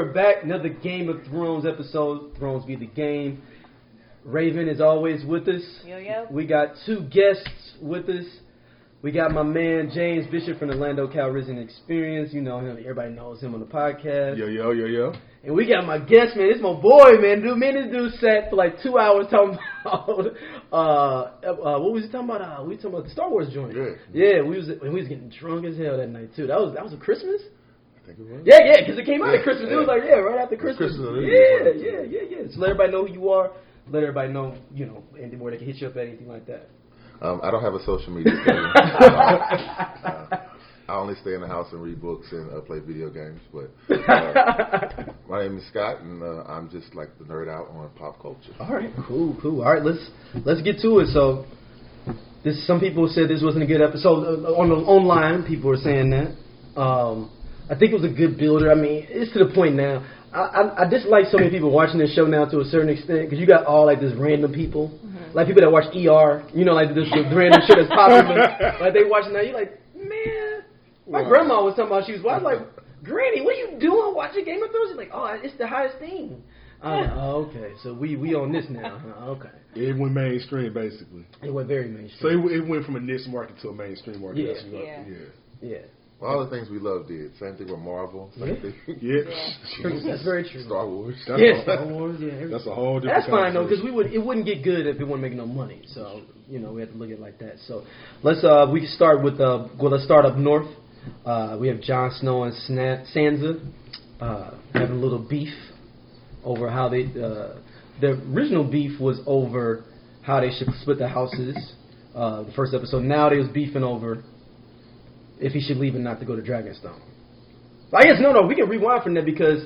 are back. Another Game of Thrones episode. Thrones be the game. Raven is always with us. Yo. We got 2 guests with us. We got my man James Bishop from the Lando Calrissian Experience. You know him. Everybody knows him on the podcast. Yo. And we got my guest, man. It's my boy, man. Me and this dude sat for like 2 hours talking about what was he talking about? We talking about the Star Wars joint. Yeah. We was getting drunk as hell that night too. That was a Christmas. I think it was. Yeah, because it came out at Christmas. It was like right after Christmas. Yeah. So let everybody know who you are. Let everybody know, and where they can hit you up at anything like that. I don't have a social media page. I only stay in the house and read books and play video games. But my name is Scott, and I'm just like the nerd out on pop culture. All right, cool. All right, let's get to it. So, some people said this wasn't a good episode. Online, people were saying that. I think it was a good builder. I mean, it's to the point now. I dislike so many people watching this show now to a certain extent because you got all like this random people, like people that watch ER, like this the random shit that's popular. Like they watching now, you're like, man, my grandma was talking about she was watching like, Granny, what are you doing watching Game of Thrones? She's like, oh, it's the highest thing. I'm like, oh, okay, so we on this now. Okay. It went mainstream basically. It went very mainstream. So it went from a niche market to a mainstream market. Yeah. Well, all the things we love did. Same thing with Marvel. Same thing. That's very true. Star Wars. Star Wars. Yeah. That's a whole different. That's fine though, because it wouldn't get good if it wasn't making no money. So we have to look at it like that. So we can start with let's start up north. We have Jon Snow and Sansa having a little beef over how they. The original beef was over how they should split the houses. The first episode. Now they was beefing over if he should leave and not to go to Dragonstone. I guess no, we can rewind from that because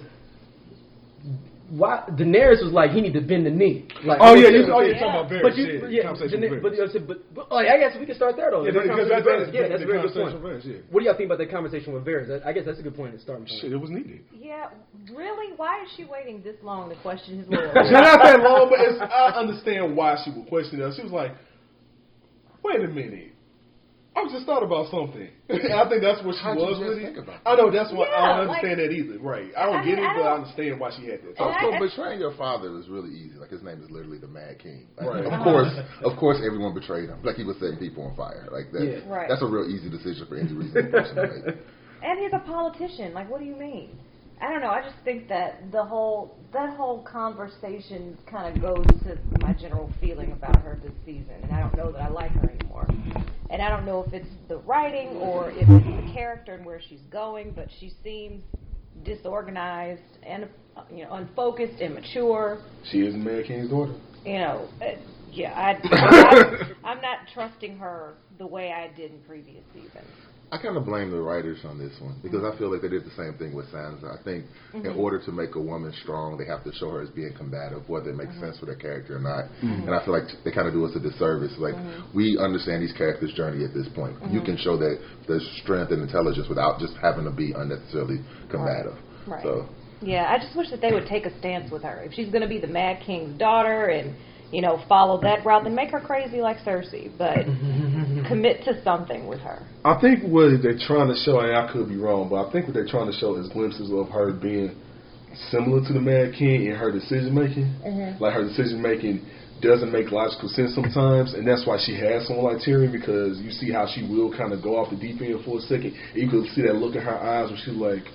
Daenerys was like he need to bend the knee. Like, you're talking about Varys. But I guess we can start there though. Yeah, that's a very good point. What do y'all think about that conversation with Varys? I guess that's a good point to start. Shit, it was needed. Yeah, really? Why is she waiting this long to question his loyalty? It's not that long, but I understand why she would question it. She was like, wait a minute. I just thought about something. I think that's what she was with it. I know, that's why I don't understand that either. Right. I don't get it, but I understand why she had that. So betraying your father is really easy. Like, his name is literally the Mad King. Like, right. Of course, everyone betrayed him. Like, he was setting people on fire. Like, that. Right. That's a real easy decision for any reasonable person to make. And he's a politician. Like, what do you mean? I don't know. I just think that that whole conversation kind of goes to my general feeling about her this season, and I don't know that I like her anymore. And I don't know if it's the writing or if it's the character and where she's going, but she seems disorganized and unfocused, immature. She is the Mad King's daughter. I'm not trusting her the way I did in previous seasons. I kind of blame the writers on this one because I feel like they did the same thing with Sansa. I think in order to make a woman strong, they have to show her as being combative, whether it makes sense for their character or not. And I feel like they kind of do us a disservice. Like, we understand these characters' journey at this point. You can show that there's strength and intelligence without just having to be unnecessarily combative. Right. So, yeah, I just wish that they would take a stance with her. If she's going to be the Mad King's daughter and follow that route, then make her crazy like Cersei, but commit to something with her. I think what they're trying to show, and I could be wrong, but I think what they're trying to show is glimpses of her being similar to the Mad King in her decision-making. Like, her decision-making doesn't make logical sense sometimes, and that's why she has someone like Tyrion, because you see how she will kind of go off the deep end for a second, and you can see that look in her eyes where she's like,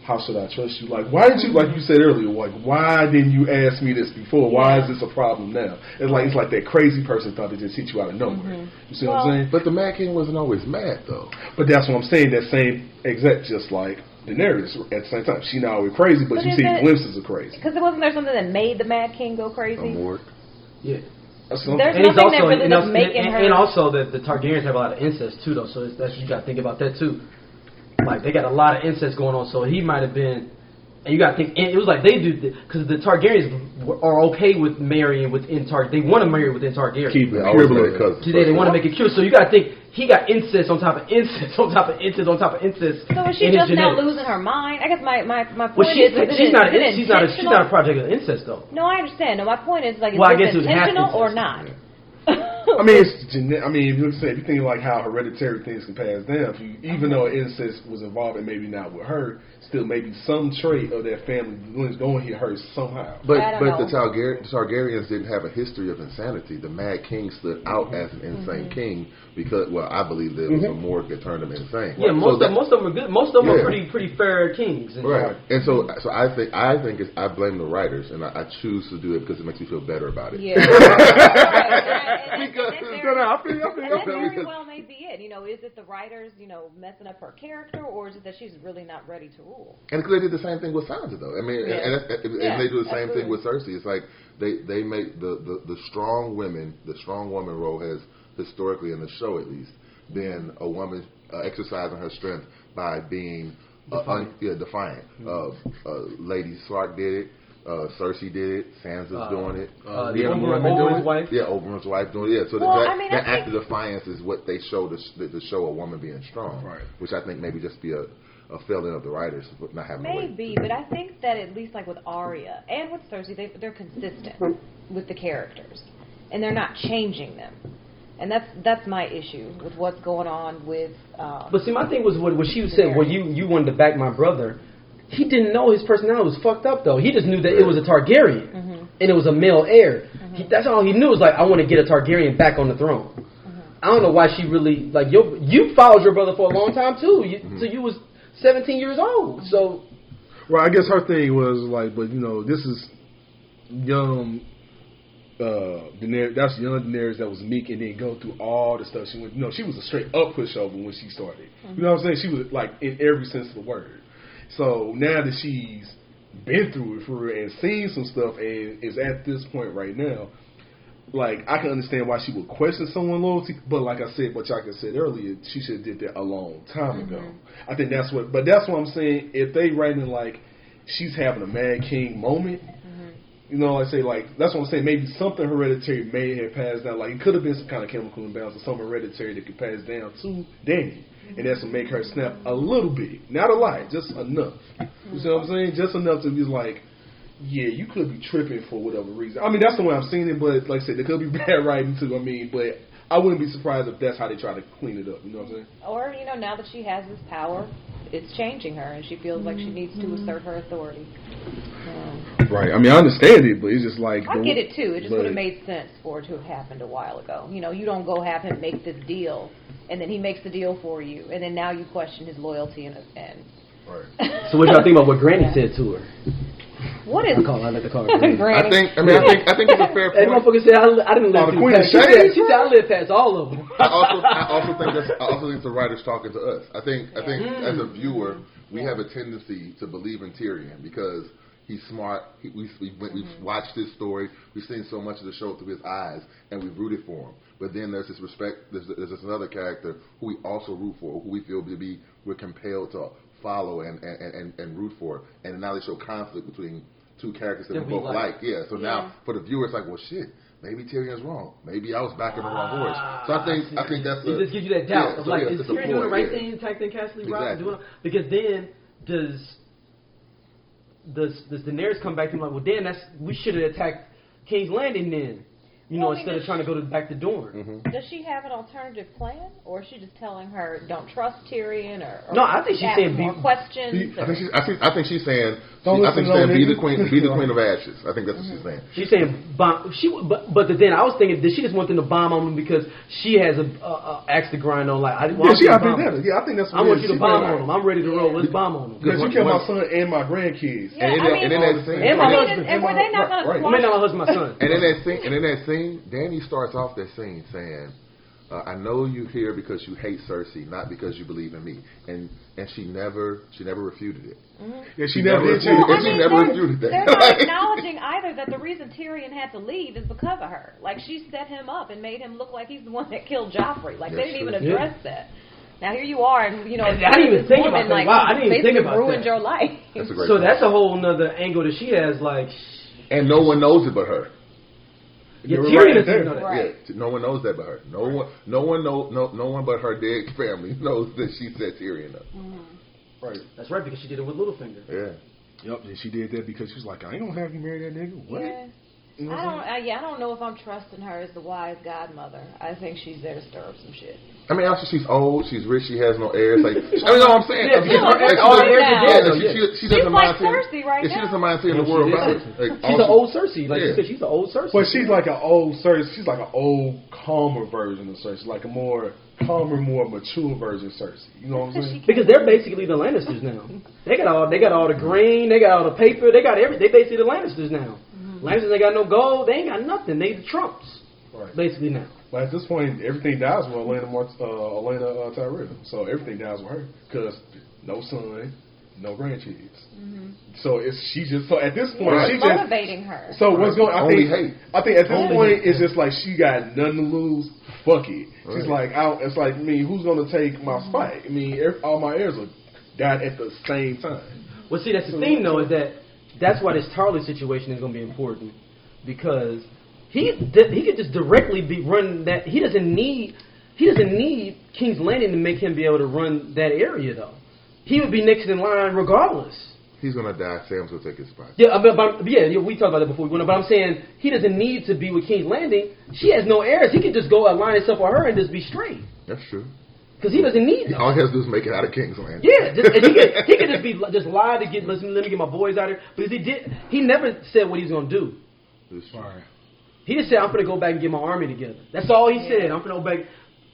how should I trust you? Like, why didn't you, like you said earlier, like, why didn't you ask me this before? Why is this a problem now? It's like that crazy person thought it just hit you out of nowhere. You see what I'm saying? But the Mad King wasn't always mad, though. But that's what I'm saying. That same exact, just like Daenerys at the same time. She's not always crazy, but you see glimpses of crazy. Because wasn't there something that made the Mad King go crazy? Yeah. There's nothing that really was making her... And also that the Targaryens have a lot of incest, too, though, so that's you got to think about that, too. Like, they got a lot of incest going on, so he might have been... And you got to think, it was like they do, because the Targaryens are okay with marrying within Targaryen. They want to marry within Targaryen. Keep it They want to make it cute. So you got to think, he got incest on top of incest on top of incest on top of incest. So is she just now losing her mind? I guess my point is she's not a project of incest, though. No, I understand. No, my point is, like, is this intentional or not? I mean, if you think like how hereditary things can pass down, even though incest was involved and maybe not with her, still maybe some trait of that family was going to hit her somehow. But the Targaryens didn't have a history of insanity. The Mad King stood out as an insane king because, well, I believe there was a morgue that turned him insane. Yeah, most of them are good. Most of them are pretty fair kings. Right. And so I think I blame the writers, and I choose to do it because it makes me feel better about it. Yeah. That very well may be it. Is it the writers, messing up her character, or is it that she's really not ready to rule? And because they did the same thing with Sansa, though. I mean, and they do the same thing with Cersei. It's like they make the strong women, the strong woman role has historically in the show at least been a woman exercising her strength by being defiant. Lady Stark did it. Cersei did it. Sansa's doing it. Oberyn's wife. Yeah, Oberyn's wife doing it. Yeah, so that act of defiance is what they show to show a woman being strong, right? Which I think maybe just be a failing of the writers for not having maybe, but I think that at least like with Arya and with Cersei, they're consistent with the characters, and they're not changing them. And that's my issue with what's going on with. But see, my thing was what she said. Well, you wanted to back my brother. He didn't know his personality was fucked up, though. He just knew that it was a Targaryen, and it was a male heir. That's all he knew. Was like, I want to get a Targaryen back on the throne. I don't know why she really like you followed your brother for a long time too. So you was 17 years old. So, right. I guess her thing was like, but this is young. Daenerys, that's young Daenerys that was meek and then go through all the stuff she went. She was a straight up pushover when she started. You know what I'm saying? She was like in every sense of the word. So now that she's been through it for real and seen some stuff and is at this point right now, like I can understand why she would question someone's loyalty. But like I said, what Chaka said earlier, she should have did that a long time ago. I think that's what. But that's what I'm saying. If they writing like she's having a Mad King moment. I say like that's what I'm saying. Maybe something hereditary may have passed down. Like it could have been some kind of chemical imbalance or something hereditary that could pass down to Dany, and that's to make her snap a little bit, not a lot, just enough. You see what I'm saying? Just enough to be like, yeah, you could be tripping for whatever reason. I mean, that's the way I'm seeing it. But like I said, there could be bad writing too. I mean, but I wouldn't be surprised if that's how they try to clean it up. You know what I'm saying? Or now that she has this power, it's changing her, and she feels like she needs to assert her authority. Right. I mean, I understand it, but it's just like I get it too. It just would have made sense for it to have happened a while ago. You don't go have him make this deal, and then he makes the deal for you, and then now you question his loyalty and. Right. So what y'all think about what Granny said to her? What is? I like to call her Granny. Granny. I think it's a fair point. That motherfucker said I didn't live through past. She said I lived past all of them. I also think it's the writers talking to us. I think as a viewer we have a tendency to believe in Tyrion because he's smart. We've watched his story. We've seen so much of the show through his eyes, and we've rooted for him. But then there's this respect. There's this another character who we also root for, who we feel we're compelled to follow and root for. And now they show conflict between two characters that we both like. Yeah. So now for the viewer, it's like, well, shit. Maybe Tyrion's wrong. Maybe I was backing the wrong horse. So I think that's it. Just gives you that doubt. Is Tyrion doing the right thing, attacking Castle Rock? Because then does Daenerys come back to him like, well, then we should have attacked King's Landing then. Instead of trying to go back to Dorne. Does she have an alternative plan, or is she just telling her don't trust Tyrion, or no? I think she's saying more questions. I think she's saying be the queen of ashes. I think that's what she's saying. She's saying bomb. But then I was thinking, did she just want them to bomb on them because she has a axe to grind on? Like, I think that's. I want you to bomb on them. I'm ready to roll. Let's bomb on them. Because you killed my son and my grandkids. Yeah, and my husband. And were they not going to? I mean, not my husband, my son. And in that scene, Dany starts off that scene saying, I know you're here because you hate Cersei, not because you believe in me. And she never refuted it. Yeah, she never did. She never refuted that. They're not acknowledging either that the reason Tyrion had to leave is because of her. Like, she set him up and made him look like he's the one that killed Joffrey. Like, they didn't even address that. Now here you are, and I didn't even think about that. Like, wow, I didn't even think about ruined that. Your life. That's a whole nother angle that she has. Like, and no one knows it but her. Yeah, Tyrion doesn't know that. Right. Yeah, no one knows that but her. No one but her dead family knows that she set Tyrion up. Right. That's right, because she did it with Littlefinger. Yeah. Yep, and she did that because she was like, I ain't gonna have you marry that nigga. What? Yeah. You know what I'm saying? I don't know if I'm trusting her as the wise godmother. I think she's there to stir up some shit. I mean, after she's old, she's rich, she has no heirs. Like, I mean, you know what I'm saying? Yeah, all the heirs are dead. She doesn't mind seeing. Cersei right She now. doesn't mind seeing the world better. She's an old Cersei. Like you said, she's an old Cersei. But she's like an old Cersei. She's like an old, calmer version of Cersei. Like a more calmer, more mature version of Cersei. You know what I'm saying? Because they're basically the Lannisters now. They got all the green. They got all the paper. They got everything. They basically the Lannisters now. Lannisters ain't got no gold. They ain't got nothing. They the Trumps. Right. Basically now. But at this point, everything dies with Olenna Tyrell. So everything dies with her because no son, no grandkids. Mm-hmm. So so at this point, What's she motivating her? So what's going? I think at this point it's just like she got nothing to lose. Fuck it. Right. She's like, it's like me. Who's gonna take my spot? I mean, all my heirs will die at the same time. Well, see, that's the thing though, is that's why this Tarly situation is gonna be important because. He could just directly be run that. He doesn't need King's Landing to make him be able to run that area though. He would be next in line regardless. He's gonna die. Sam's gonna take his spot. Yeah, we talked about that before. But I'm saying he doesn't need to be with King's Landing. She has no heirs. He could just go align himself with her and just be straight. That's true. Because he doesn't need them. All he has to do is make it out of King's Landing. Yeah, and he could just lie to get let me get my boys out here. But he never said what he's gonna do. Right. He just said, I'm going to go back and get my army together. That's all he said. I'm going to go back.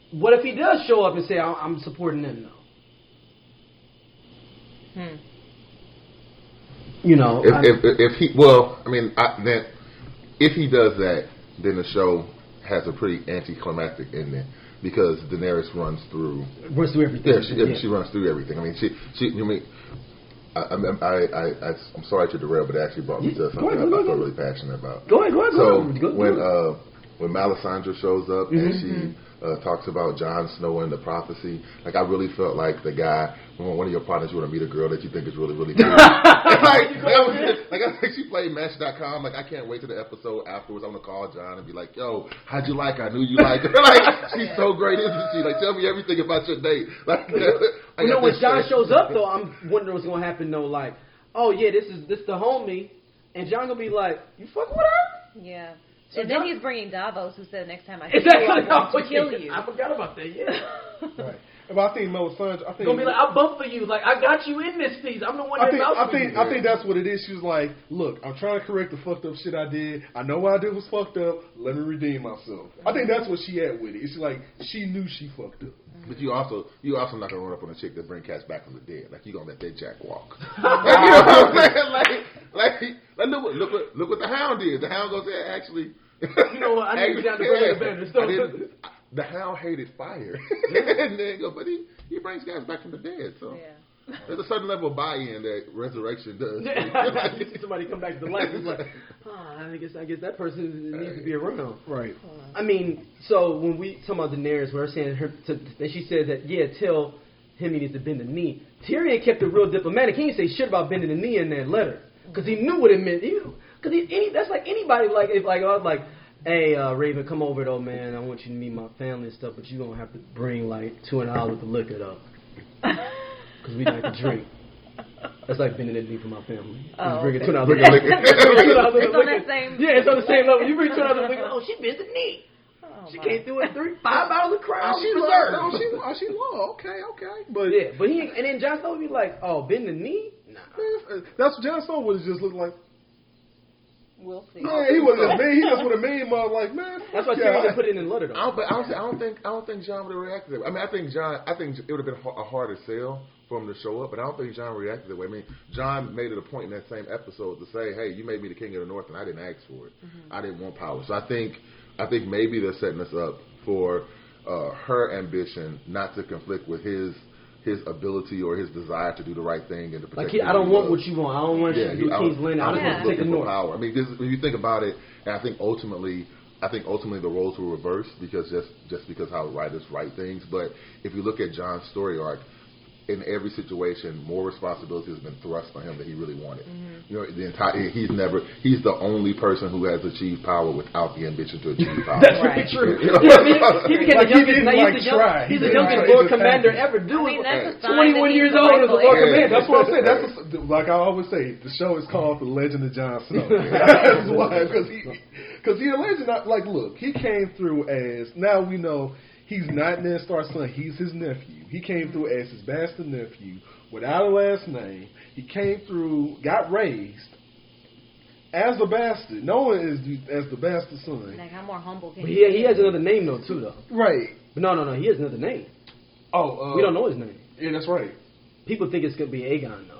What if he does show up and say, I'm supporting them, though? You know. If he does that, then the show has a pretty anticlimactic ending because Daenerys runs through everything. Yeah, she runs through everything. I mean, I'm sorry to derail, but it actually brought me to something I feel really passionate about. Go ahead. So when Melisandre shows up and she talks about Jon Snow and the prophecy, like I really felt like the guy, when one of your partners, you want to meet a girl that you think is really, really cool. I think she played Match.com. Like I can't wait to the episode afterwards. I'm gonna call John and be like, "Yo, how'd you like her? I knew you liked her. Like she's so great, isn't she? Like tell me everything about your date." Like when John shows up though, I'm wondering what's gonna happen though. Like, oh yeah, this the homie, and John gonna be like, "You fucking with her?" Yeah. So and then he's bringing Davos, who said, "Next time I see you, I'm going to kill you." I forgot about that. Yeah. Right. But I think Melisandre, gonna be like, "I'll bump for you. Like I got you in this piece. I'm the one that's out for you." I think that's what it is. She was like, "Look, I'm trying to correct the fucked up shit I did. I know what I did was fucked up. Let me redeem myself." I think that's what she had with it. It's like she knew she fucked up. But you also not gonna run up on a chick that bring cats back from the dead. Like you gonna let that jack walk. Like, you know what I'm saying? Like look what the Hound did. The Hound goes there actually. You know what? I need to get down to bring the banner. The Hound hated fire, and then but he brings guys back from the dead. So there's a certain level of buy-in that resurrection does. You see somebody come back to life, it's like, I guess that person needs to be around. Right. I mean, so when we talk about Daenerys, we're saying that she said that tell him he needs to bend the knee. Tyrion kept it real diplomatic. He didn't say shit about bending the knee in that letter because he knew what it meant. Because that's like anybody. Like if I was like, "Hey, Raven, come over though, man. I want you to meet my family and stuff, but you're gonna have to bring like $200 worth of liquor though, because we like to drink." That's like bending the knee for my family. Oh, bringing $200 worth of liquor. It's on that same. Yeah, it's on the same level. You bring $200 worth of liquor. Oh, she bent the knee. She came through with $5 of Crown. She low. She low. Okay. But he and then Jon Snow would be like, "Oh, bend the knee." Nah. That's what Jon Snow would have just looked like. We'll see. Yeah, he would have. He just would have made him like, man. That's why Tyrion didn't put it in the letter though. I don't think John would have reacted that way. I mean, I think it would have been a harder sell for him to show up, but I don't think John reacted that way. I mean, John made it a point in that same episode to say, "Hey, you made me the king of the North, and I didn't ask for it. Mm-hmm. I didn't want power." So I think maybe they're setting us up for her ambition not to conflict with his ability or his desire to do the right thing and to protect. I don't want what you want. I don't want you to do King's Landing. I just want to take the North. Power. I mean, when you think about it, and I think ultimately the roles were reversed because just because how writers write things. But if you look at Jon's story arc, in every situation, more responsibility has been thrust on him than he really wanted. You know, he's the only person who has achieved power without the ambition to achieve power. That's really true. You know? He became he's the youngest Lord Commander ever. Dude, 21 years old as a Lord Commander. That's what I'm saying. Like I always say, the show is called The Legend of Jon Snow. That's why, because he a legend. Like, look, he came through as, now we know he's not Ned Stark's son. He's his nephew. He came through as his bastard nephew without a last name. He came through, got raised as a bastard, known as the bastard son. Like, how more humble can but he has another name though too though. Right. But no, he has another name. Oh, we don't know his name. Yeah, that's right. People think it's gonna be Aegon though.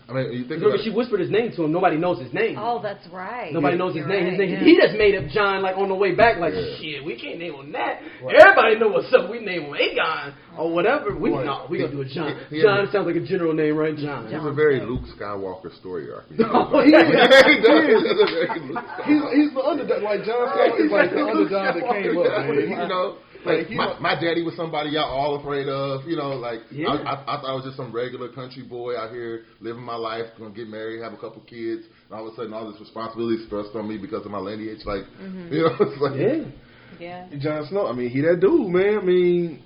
I mean, you think remember, she whispered his name to him. Nobody knows his name. Oh, that's right. Nobody knows his name. Right, His name. yeah. He just made up John like on the way back. Like shit, we can't name him that. Right. Everybody know what's up. We name him Aegon or whatever. We gonna do a John. John sounds like a general name, right? John. It's a very Luke Skywalker story arc. He's the underdog. Like Jon Snow is like the underdog that came up, man. You know. Like my daddy was somebody y'all all afraid of, you know. Like I thought I was just some regular country boy out here living my life, gonna get married, have a couple kids, and all of a sudden all this responsibility is thrust on me because of my lineage. Like, you know, it's like yeah. Jon Snow. I mean, he that dude, man. I mean,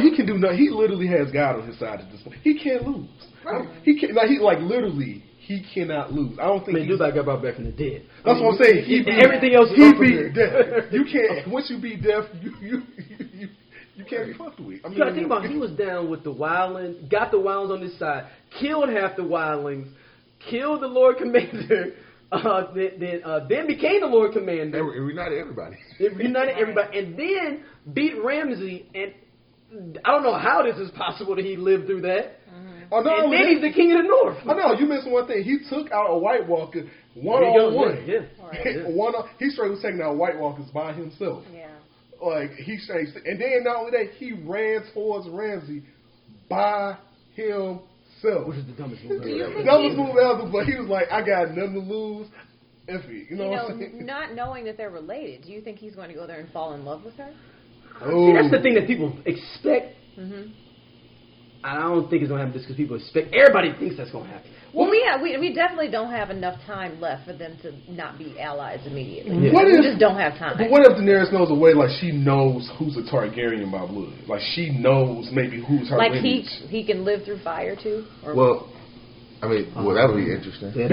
he can do nothing. He literally has God on his side at this point. He can't lose. Right. He can't. Like, literally. He cannot lose. I don't think. Dude, I got brought back from the dead. That's what I'm saying. Everything else. He beat death. You can't. Once you beat death, you can't be fucked with. I mean, you gotta think about. He was down with the wildlings, got the wildlings on his side, killed half the wildlings, killed the Lord Commander. Then became the Lord Commander. It reunited everybody. And then beat Ramsay. And I don't know how this is possible that he lived through that. And then he's the king of the North. I know, you missed one thing. He took out a White Walker one-on-one. He straight was taking out White Walkers by himself. Yeah. Like, he straight. And then not only that, he ran towards Ramsay by himself. Which is the dumbest move ever. Dumbest move ever, but he was like, I got nothing to lose. Iffy. You know what I'm saying? Not knowing that they're related, do you think he's going to go there and fall in love with her? See, that's the thing that people expect. I don't think it's going to happen just because people expect. Everybody thinks that's going to happen. Well, we definitely don't have enough time left for them to not be allies immediately. Yeah. We just don't have time. But what if Daenerys knows a way, like she knows who's a Targaryen by blood? Like she knows maybe who's her lineage. He can live through fire too? Or well, I mean, that would be interesting. Yeah,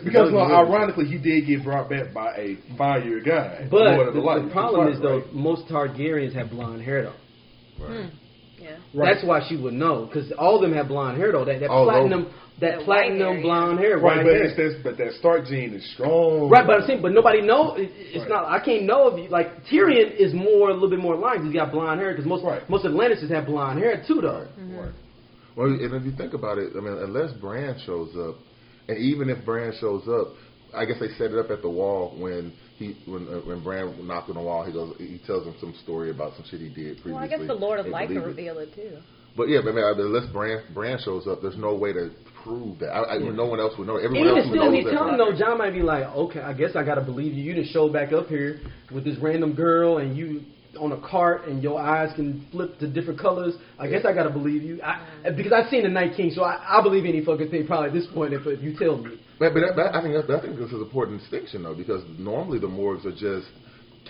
because ironically, he did get brought back by a fire guy. But the problem is, though, most Targaryens have blonde hair, though. Right. Yeah. Right. That's why she would know, because all of them have blonde hair, though. That platinum blonde hair. Right, but that Stark gene is strong. Right, but I'm saying, but nobody knows. It's not. I can't know if you like Tyrion is a little bit more lines. He's got blonde hair because most of the Lannisters have blonde hair too, though. Right. Well, and if you think about it, I mean, unless Bran shows up, and even if Bran shows up, I guess they set it up at the wall when Bran knocked on the wall. He tells him some story about some shit he did previously. Well, I guess the Lord of Light can reveal it too. But yeah, unless Bran shows up, there's no way to prove that. No one else would know. Everyone even else would still, know. He tell him though, John might be like, okay, I guess I gotta believe you. You just showed back up here with this random girl, and you on a cart, and your eyes can flip to different colors. I guess I gotta believe you, because I've seen the Night King, so I believe any fucking thing probably at this point if you tell me. But I think this is an important distinction though, because normally the Morgs are just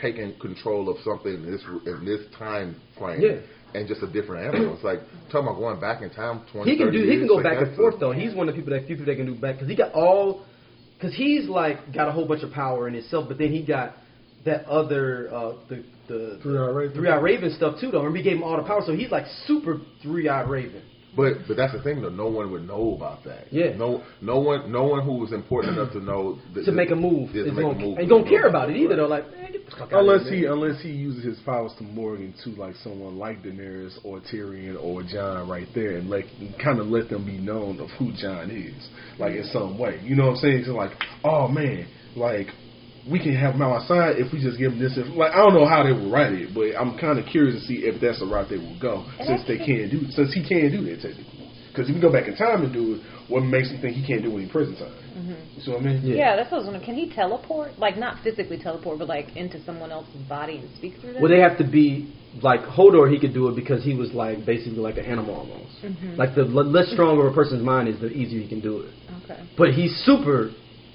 taking control of something in this time frame. Yeah. And just a different animal. It's like talking about going back in time 20, he can 30 do. years. He can go back and forth though. He's one of the few people that can do back because he got because he's like got a whole bunch of power in himself, but then he got that other the three-eyed raven stuff too though. Remember he gave him all the power, so he's like super three-eyed raven. But that's the thing though. No one would know about that. Yeah. No one who was important enough to know to make a move. And don't care about it either though. Like unless he uses his powers to Morgan to like someone like Daenerys or Tyrion or Jon right there and kind of let them be known of who Jon is like in some way. You know what I'm saying? It's like, oh man, like we can have him on our side if we just give him this. Like I don't know how they will write it, but I'm kind of curious to see if that's the route they will go since he can do that technically. Because if you go back in time and do it, what makes him think he can't do it in prison time? You see what I mean? Yeah, that's what I was wondering. Can he teleport? Like, not physically teleport, but like into someone else's body and speak through them? Well, they have to be like Hodor. He could do it because he was like basically like an animal almost. Like the less stronger a person's mind is, the easier he can do it. Okay. But he's super,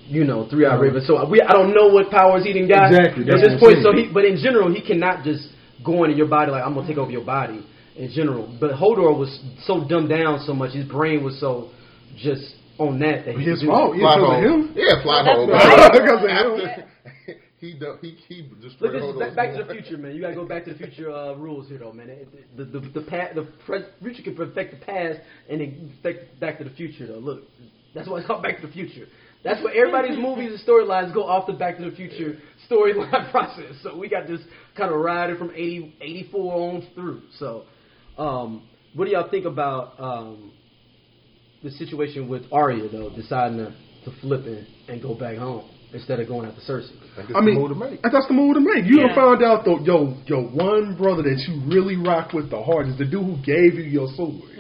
3-Eyed Raven. So I don't know what powers he done got Exactly. at this point. So but in general, he cannot just go into your body like I'm gonna take over your body. In general, but Hodor was so dumbed down so much. His brain was so just on that he his could do fault. it. Because of him. Yeah, fly hole. Because of him. He just Look, this is back to the future, man. You gotta go back to the future rules here, though, man. The future can affect the past and then affect Back to the Future, though. Look, that's why it's called Back to the Future. That's what everybody's movies and storylines go off the Back to the Future storyline process. So we got this kind of riding from 84 on through. So, what do y'all think about the situation with Arya, though, deciding to flip it and go back home instead of going after Cersei? That's the move to make. You done found out, though, your one brother that you really rock with the hardest, the dude who gave you your sword.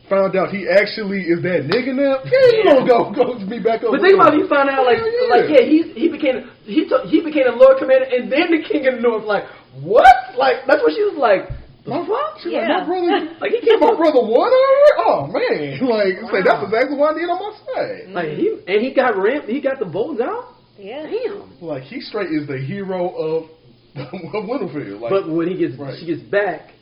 Found out he actually is that nigga now. You don't go be back up. But think about it, you found out he became a Lord Commander and then the King of the North. Like what? Like that's what she was like. My fuck? She Yeah. like, my brother. Like he can't. My brother what? Oh man! Like say that's exactly what I need on my side. Like he got the votes out. Yeah. Damn. Like he straight is the hero of Winterfell. Like, But when she gets back,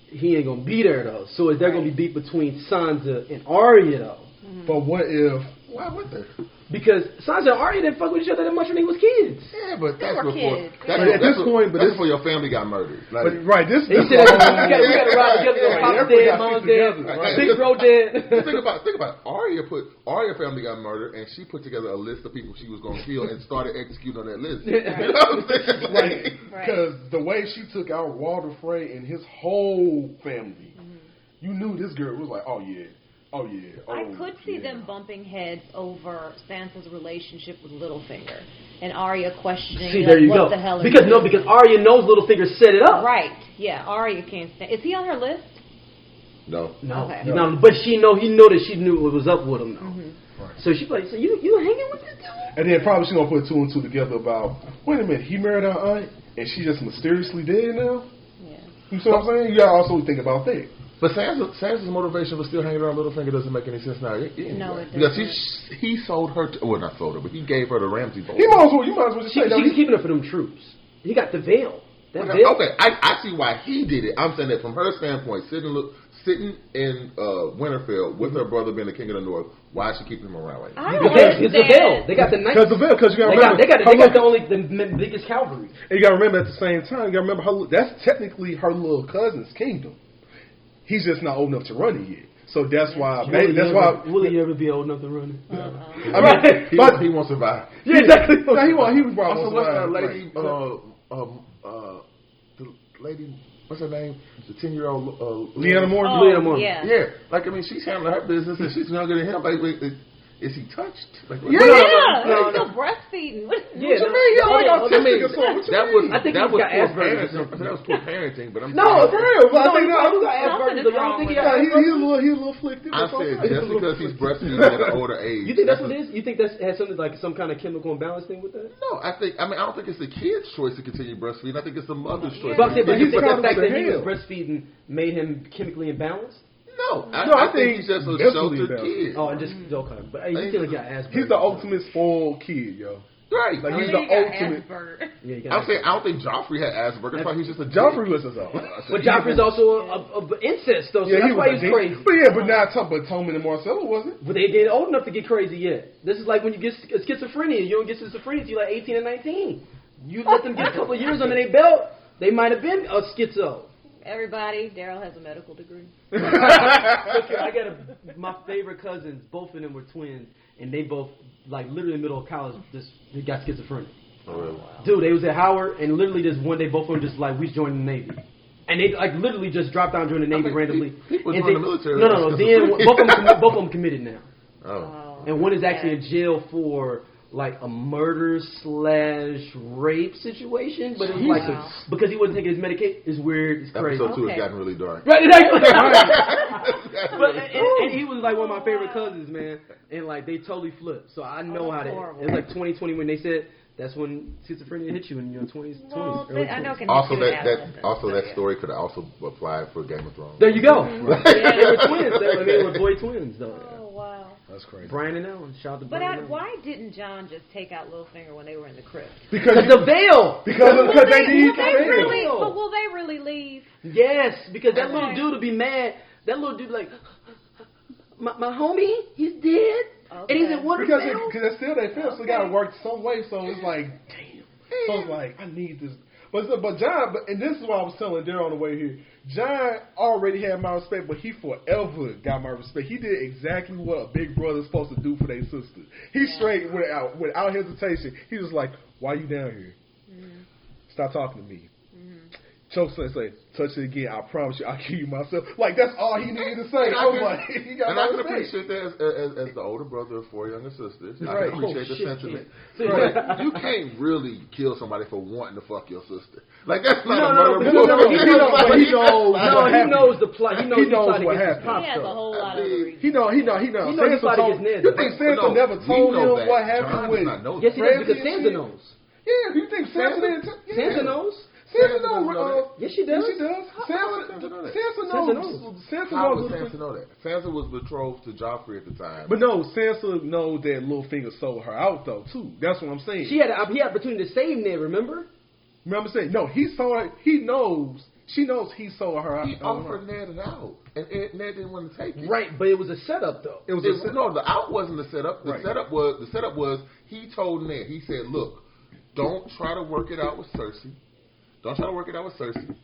he ain't gonna be there though. So is there gonna be beef between Sansa and Arya though? But what if? Why would there? Because Sansa and Arya didn't fuck with each other that much when they was kids. Yeah, but that's were before. kids. That's But at this point, that's before your family got murdered. Like, But right, this. They said we gotta ride together. Pop's dead, Mom's dead, Right. Big Bro dead. think about it. Arya family got murdered, and she put together a list of people she was going to kill and started executing on that list. You know what I'm saying? Because the way she took out Walter Frey and his whole family, you knew this girl was like, oh yeah. I could see them bumping heads over Sansa's relationship with Littlefinger and Arya questioning what the hell because Arya knows Littlefinger set it up. Right. Yeah, Arya can't stand. Is he on her list? No. Okay. No, but he know that she knew what was up with him though. Right. So she's like, so you hanging with this dude? And then probably she's gonna put two and two together about, wait a minute, he married our aunt and she just mysteriously dead now? Yeah. You see what I'm saying? You gotta also think about that. But Sansa's motivation for still hanging around Littlefinger doesn't make any sense now. No, it doesn't. Because he sold her, not sold her, but he gave her the Ramsay bowl. You might as well just say that. She's keeping it for them troops. He got the veil. Okay, I see why he did it. I'm saying that from her standpoint, sitting in Winterfell with her brother being the King of the North, why is she keeping him around right now? Because it's the veil. They got the knights. Because the veil. Because you got to remember, they got the biggest cavalry. And you got to remember at the same time, you got to remember that's technically her little cousin's kingdom. He's just not old enough to run it yet. So that's why. Will he ever be old enough to run it? I mean, he won't survive. Yeah, exactly. No, he was probably also, what's that lady? The lady. What's her name? The 10-year-old Lyanna Mormont. Lyanna Mormont. Yeah. Like she's handling her business and she's younger than him. Like, is he touched? Like, he's still breastfeeding. What you mean? I think that was poor parenting. But I'm no, for real. I think he's a little afflicted. I said just because he's breastfeeding at an older age. You think that's what it is? You think that has something like some kind of chemical imbalance thing with that? No, I don't think it's the kid's choice to continue breastfeeding. I think it's the mother's choice. But you think the fact that he was breastfeeding made him chemically imbalanced? No, I think he's just a sheltered kid. Oh, and just okay. But you feel like Asperger's. He's the ultimate spoiled kid, yo. Right. Like he's the ultimate. I'm saying I don't think Joffrey had Asperger's. That's why he's just a Joffrey was his own. But Joffrey's also a incest though, so that's why he's crazy. But not but Tommen and Marcella wasn't. But they didn't old enough to get crazy yet. This is like when you get schizophrenia. You don't get schizophrenia until you're like 18 and 19. You let them get a couple of years under their belt, they might have been a schizo. Everybody, Daryl has a medical degree. I got my favorite cousins. Both of them were twins, and they both, like, literally in the middle of college, they got schizophrenia. Oh, really? Wow. Dude, they was at Howard, and literally just one day, both of them just like, we joined the Navy. And they like literally just dropped down during the Navy randomly. People join the military. No. Then both of them committed now. Oh. And one is actually in jail for like a murder / rape situation, but it was like because he wasn't taking his medication. It's weird. It's crazy. Episode 2 has gotten really dark. Right, exactly. and he was like one of my favorite cousins, man. And like they totally flipped. So I know how that. It was like 2020 when they said that's when schizophrenia hit you in your 20s. Well, I know. Also, that story could also apply for Game of Thrones. There you go. They were twins. They were boy twins, though. Oh wow. That's crazy. Brian and Ellen. Shout out to Brian. But why didn't John just take out Littlefinger when they were in the crypt? Because the veil. Because they need But will they really leave? Yes, because that little dude would be mad. That little dude like, my homie, he's dead. Okay. And he said, what because it's still they feel, so they gotta work some way. So it's like, damn. So it's like, I need this. But John, and this is what I was telling Darryl on the way here. John already had my respect, but he forever got my respect. He did exactly what a big brother is supposed to do for their sister. He straight without hesitation. He was like, "Why you down here? Mm-hmm. Stop talking to me." Mm-hmm. Choke say, "Touch it again. I promise you, I'll kill you myself." Like that's all he needed to say. I was like, he got and I can appreciate that as the older brother of 4 younger sisters. I can appreciate the sentiment. Right. You can't really kill somebody for wanting to fuck your sister. Like that's not a murder. He knows the plot. He knows what happened. He has a whole lot of reasons. He knows. You think Sansa never told him what happened with? Yes, he does because Sansa knows. Yeah, you think Sansa didn't? Sansa knows. Sansa knows. Yes, she does. Yes, she does. Sansa knows. How would Sansa know that? Sansa was betrothed to Joffrey at the time. But no, Sansa knows that Littlefinger sold her out though too. That's what I'm saying. He had an opportunity to save Ned. Remember I'm saying no. He saw her. He knows. She knows he sold her out. He offered Ned an out, and Ned didn't want to take it. Right, but it was a setup though. No, the out wasn't the setup. The setup was he told Ned. He said, "Look, don't try to work it out with Cersei. Don't try to work it out with Cersei.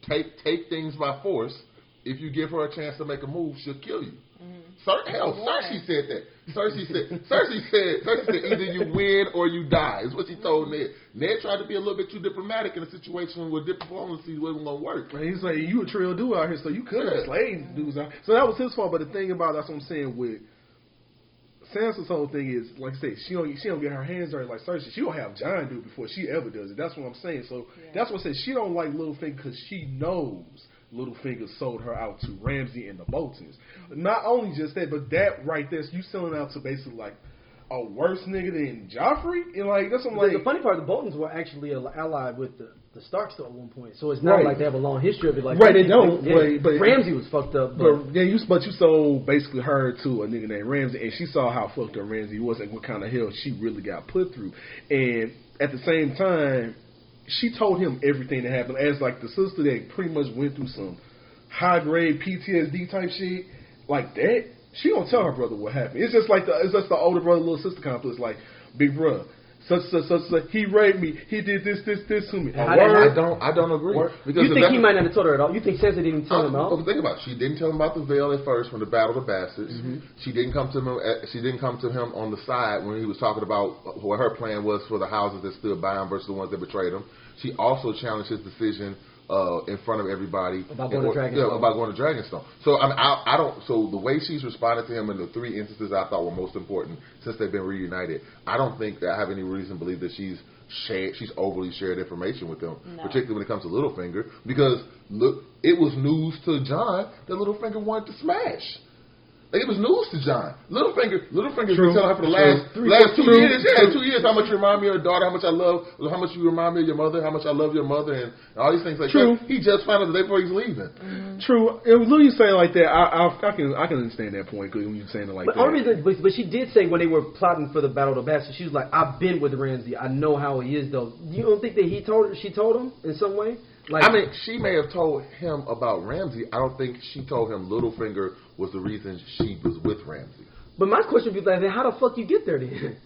Take things by force. If you give her a chance to make a move, she'll kill you." Mm-hmm. Cersei said that. Cersei said either you win or you die. Is what she told Ned. Ned tried to be a little bit too diplomatic in a situation where diplomacy wasn't going to work. And he's like, you a trail dude out here, so you could have slayed dudes out. So that was his fault. But the thing about that's what I'm saying with Sansa's whole thing is, like I said, she don't get her hands dirty like Cersei. She don't have Jon do it before she ever does it. That's what I'm saying. So that's what I said. She don't like Littlefinger because she knows Littlefinger sold her out to Ramsay and the Boltons. Not only just that, but that right there, you selling out to basically like a worse nigga than Joffrey. And like that's what I'm like. The funny part, the Boltons were actually allied with the Starks at one point, so it's not like they have a long history of it. Like they don't. But Ramsay was fucked up. But you sold basically her to a nigga named Ramsay, and she saw how fucked up Ramsay was and what kind of hell she really got put through. And at the same time, she told him everything that happened as like the sister that pretty much went through some high grade PTSD type shit like that. She don't tell her brother what happened. It's just the older brother little sister complex. Like, big brother, such, he raped me. He did this to me. I don't agree. Because you think he might not have told her at all? You think Sansa didn't tell him at all? Think about it. She didn't tell him about the veil at first when the Battle of the Bastards. Mm-hmm. She didn't come to him. She didn't come to him on the side when he was talking about what her plan was for the houses that stood by him versus the ones that betrayed him. She also challenged his decision in front of everybody about going to Dragonstone. So I don't. So the way she's responded to him in the 3 instances I thought were most important since they've been reunited, I don't think that I have any reason to believe that she's overly shared information with him, particularly when it comes to Littlefinger, because look, it was news to Jon that Littlefinger wanted to smash. Like, it was news to Jon. Littlefinger's been telling her for the last 2 years. Yeah, 2 years. How much you remind me of your daughter? How much you remind me of your mother? How much I love your mother? And all these things like that. He just found out the day before he's leaving. Mm-hmm. True. When you say it like that, I can understand that point when you're saying it like that. But she did say when they were plotting for the Battle of the Bastards, she was like, "I've been with Ramsay. I know how he is, though." You don't think that she told him in some way? Like, I mean, she may have told him about Ramsay. I don't think she told him Littlefinger was the reason she was with Ramsay. But my question would be like, how the fuck you get there then?